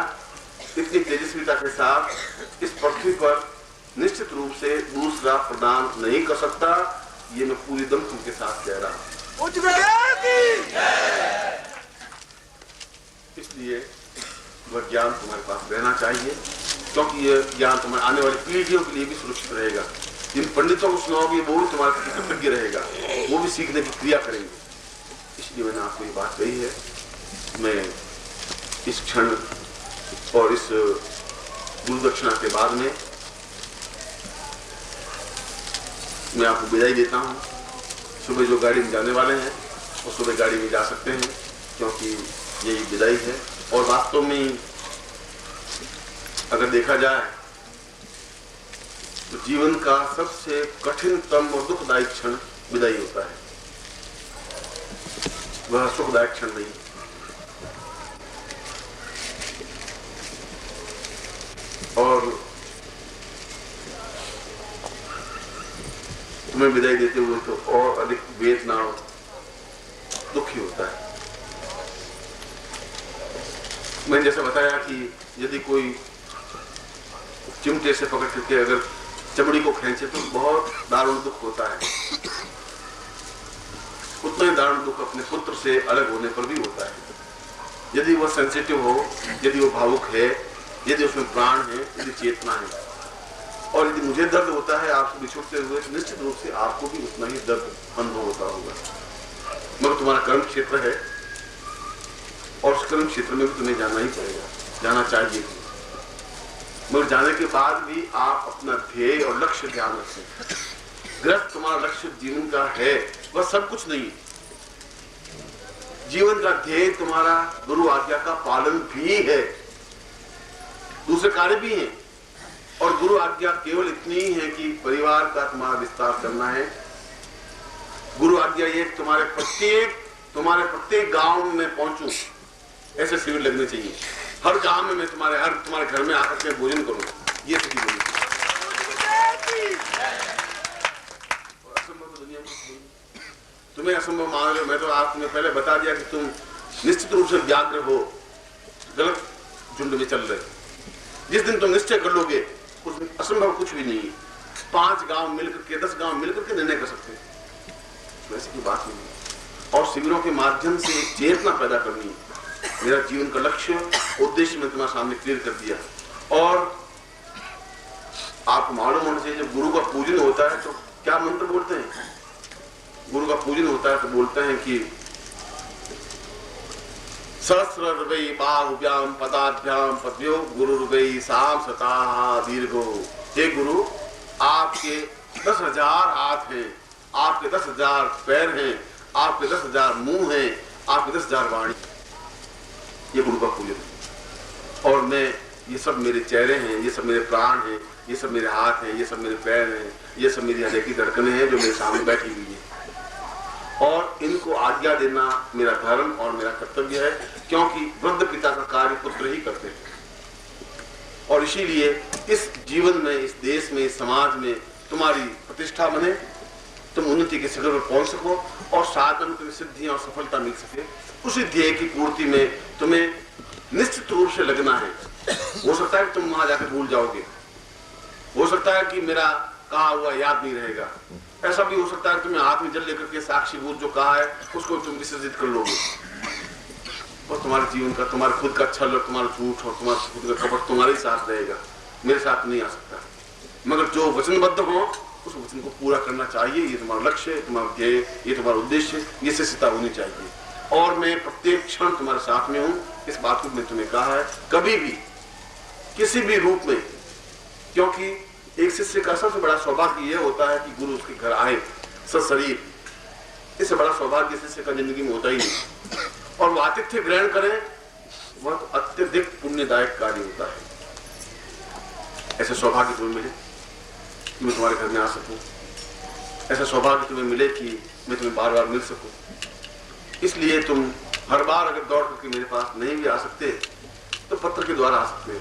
इतनी तेजस्विता के साथ इस पृथ्वी पर निश्चित रूप से दूसरा प्रदान नहीं कर सकता। ये मैं पूरी दमखम के साथ कह रहा हूं। इसलिए वह ज्ञान तुम्हारे पास रहना चाहिए, क्योंकि यह ज्ञान तुम्हारे आने वाली पीढ़ियों के लिए भी सुरक्षित रहेगा। जिन पंडितों को सुनाओगे वो भी तुम्हारे प्रति कृतज्ञ रहेगा, वो भी सीखने की क्रिया करेंगे। इसलिए मैंने आपको ये बात कही है। मैं इस क्षण और इस गुरु दक्षिणा के बाद में मैं आपको विदाई देता हूँ। सुबह जो गाड़ी में जाने वाले हैं वो सुबह गाड़ी में जा सकते हैं, क्योंकि यही विदाई है। और वास्तव में अगर देखा जाए तो जीवन का सबसे कठिनतम और दुखदायी क्षण विदाई होता है, वह सुखदायक क्षण नहीं। और तुम्हें विदाई देते हुए तो और अधिक वेदना और दुखी होता है। मैंने जैसे बताया कि यदि कोई चिमटे से पकड़ करके अगर चमड़ी को खींचे तो बहुत दारुण दुख होता है। उतना ही दारुण दुख अपने पुत्र से अलग होने पर भी होता है। यदि वह सेंसिटिव हो, यदि वो भावुक है, यदि उसमें प्राण है, यदि चेतना है, और यदि मुझे दर्द होता है आपसे बिछुड़ते हुए, तो निश्चित रूप से आपको भी उतना ही दर्द अनुभव होता होगा। मगर तुम्हारा कर्म क्षेत्र है और उस कर्म क्षेत्र में भी तुम्हें जाना ही पड़ेगा, जाना चाहिए। मगर जाने के बाद भी आप अपना ध्येय और लक्ष्य ध्यान रखें। गृहस्थ तुम्हारा लक्ष्य जीवन का है, वह सब कुछ नहीं। जीवन का ध्येय तुम्हारा गुरु आज्ञा का पालन भी है, दूसरे कार्य भी हैं, और गुरु आज्ञा केवल इतनी ही है कि परिवार का तुम्हारा विस्तार करना है। गुरु आज्ञा ये तुम्हारे प्रत्येक गांव में मैं पहुंचूं, ऐसे शिविर लगने चाहिए। हर गांव में मैं तुम्हारे घर में आकर के भोजन करूं, ये स्थिति होनी चाहिए। असंभव तो दुनिया में तुम्हें असंभव मान लो। मैं तो आप तुम्हें पहले बता दिया कि तुम निश्चित रूप से व्याग्र हो, गलत झुंड में चल रहे। जिस दिन तुम निश्चय कर लोगे उस दिन असंभव कुछ भी नहीं है। 5 गांव मिलकर के 10 गांव मिलकर के निर्णय कर सकते हैं, वैसे की बात नहीं। और शिविरों के माध्यम से एक चेतना पैदा करनी है। मेरा जीवन का लक्ष्य उद्देश्य मैं तुम्हारे सामने क्लियर कर दिया। और आपको मालूम होना चाहिए जब गुरु का पूजन होता है तो क्या मंत्र बोलते हैं। गुरु का पूजन होता है तो बोलते हैं कि सहस्रर्वै बाहुभ्याम पदाभ्याम पद्यो गुरुर्वै साम सता दीर्घो। हे गुरु, आपके 10,000 हाथ हैं, आपके 10,000 पैर हैं, आपके 10,000 मुंह हैं, आपके 10,000 वाणी। ये गुरु का पूजन है। और मैं, ये सब मेरे चेहरे हैं, ये सब मेरे प्राण हैं, ये सब मेरे हाथ हैं, ये सब मेरे पैर हैं, ये सब मेरी हृदय की धड़कनें हैं जो मेरे सामने बैठी हुई है। और इनको आज्ञा देना मेरा धर्म और मेरा कर्तव्य है, क्योंकि वृद्ध पिता का कार्य पुत्र ही करते हैं। और इसीलिए इस जीवन में, इस देश में, इस समाज में तुम्हारी प्रतिष्ठा बने, तुम उन्नति के शिखर पर पहुंच सको और साथ में तुम्हें सिद्धियां और सफलता मिल सके। उसी ध्येय की पूर्ति में तुम्हें निश्चित रूप से लगना है। हो सकता है कि तुम वहां जाकर भूल जाओगे, हो सकता है कि मेरा कहा हुआ याद नहीं रहेगा, ऐसा भी हो सकता है तुम्हें हाथ में जल लेकर के साक्षीभूत जो कहा है उसको तुम विसर्जित कर लोगे। और तुम्हारे जीवन का, तुम्हारे खुद का छल और तुम्हारा झूठ और तुम्हारे खुद का कपट तुम्हारे ही साथ रहेगा, मेरे साथ नहीं आ सकता। मगर जो वचनबद्ध हो उस वचन को पूरा करना चाहिए। ये तुम्हारा लक्ष्य है, तुम्हारा ध्येय, ये तुम्हारा उद्देश्य, ये शिष्यता होनी चाहिए। और मैं प्रत्येक क्षण तुम्हारे साथ में हूँ, इस बात को मैं तुम्हें कहा है। कभी भी किसी भी रूप में, क्योंकि एक शिष्य का सबसे बड़ा सौभाग्य यह होता है कि गुरु उसके घर आए सशरीर। इससे बड़ा सौभाग्य शिष्य का जिंदगी में होता ही नहीं। और वो आतिथ्य ग्रहण करें, वह तो अत्यधिक पुण्यदायक कार्य होता है। ऐसे सौभाग्य तुम्हें मिले कि मैं तुम्हारे घर में आ सकूं, ऐसा सौभाग्य तुम्हें मिले कि मैं तुम्हें बार बार मिल सकूं। इसलिए तुम हर बार अगर दौड़ करके मेरे पास नहीं भी आ सकते तो पत्र के द्वारा आ सकते हो।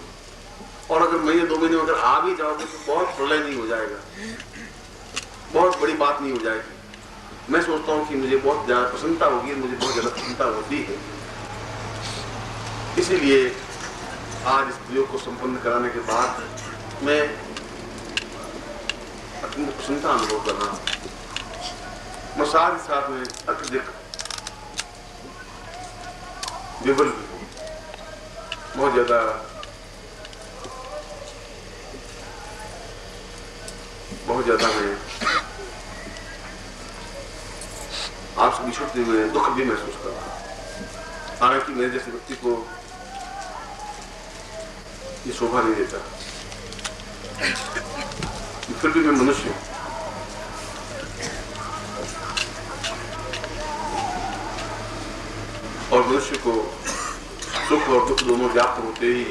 और अगर महीने 2 महीने अगर आ भी जाओगे तो बहुत प्रलय नहीं हो जाएगा, बहुत बड़ी बात नहीं हो जाएगी। मैं सोचता हूँ कि मुझे बहुत ज्यादा प्रसन्नता होगी, मुझे बहुत ज्यादा प्रसन्नता होती है। इसीलिए आज इस प्रयोग को संपन्न कराने के बाद मैं अत्यंत प्रसन्नता अनुभव कर रहा हूँ। मैं साथ ही साथ में अत्यधिक विवल भी हूँ, बहुत ज्यादा मैं आपसे बिछुड़ते हुए दुख भी महसूस कर रहा हूं। हालांकि मेरे जैसे व्यक्ति को ये शोभा नहीं देता, फिर भी मैं मनुष्य हूं। और मनुष्य को सुख और दुख दोनों व्याप्त होते ही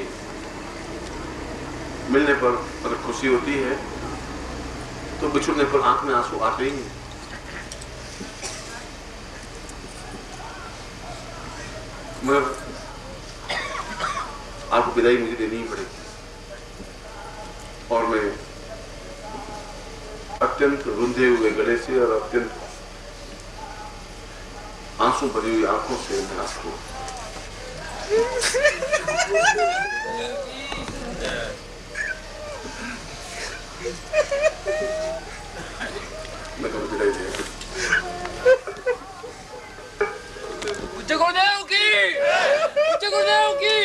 मिलने पर अगर खुशी होती है तो बिछुड़ने पर आंख में आंसू आते ही हैं। मगर आपको विदाई मुझे देनी ही पड़ेगी। और मैं अत्यंत रुंधे हुए गले से और अत्यंत आंसू भरी हुई आंखों से मैं आपको मैं कभी विदाई दे पूज्य गुरुदेव की, पूज्य गुरुदेव की।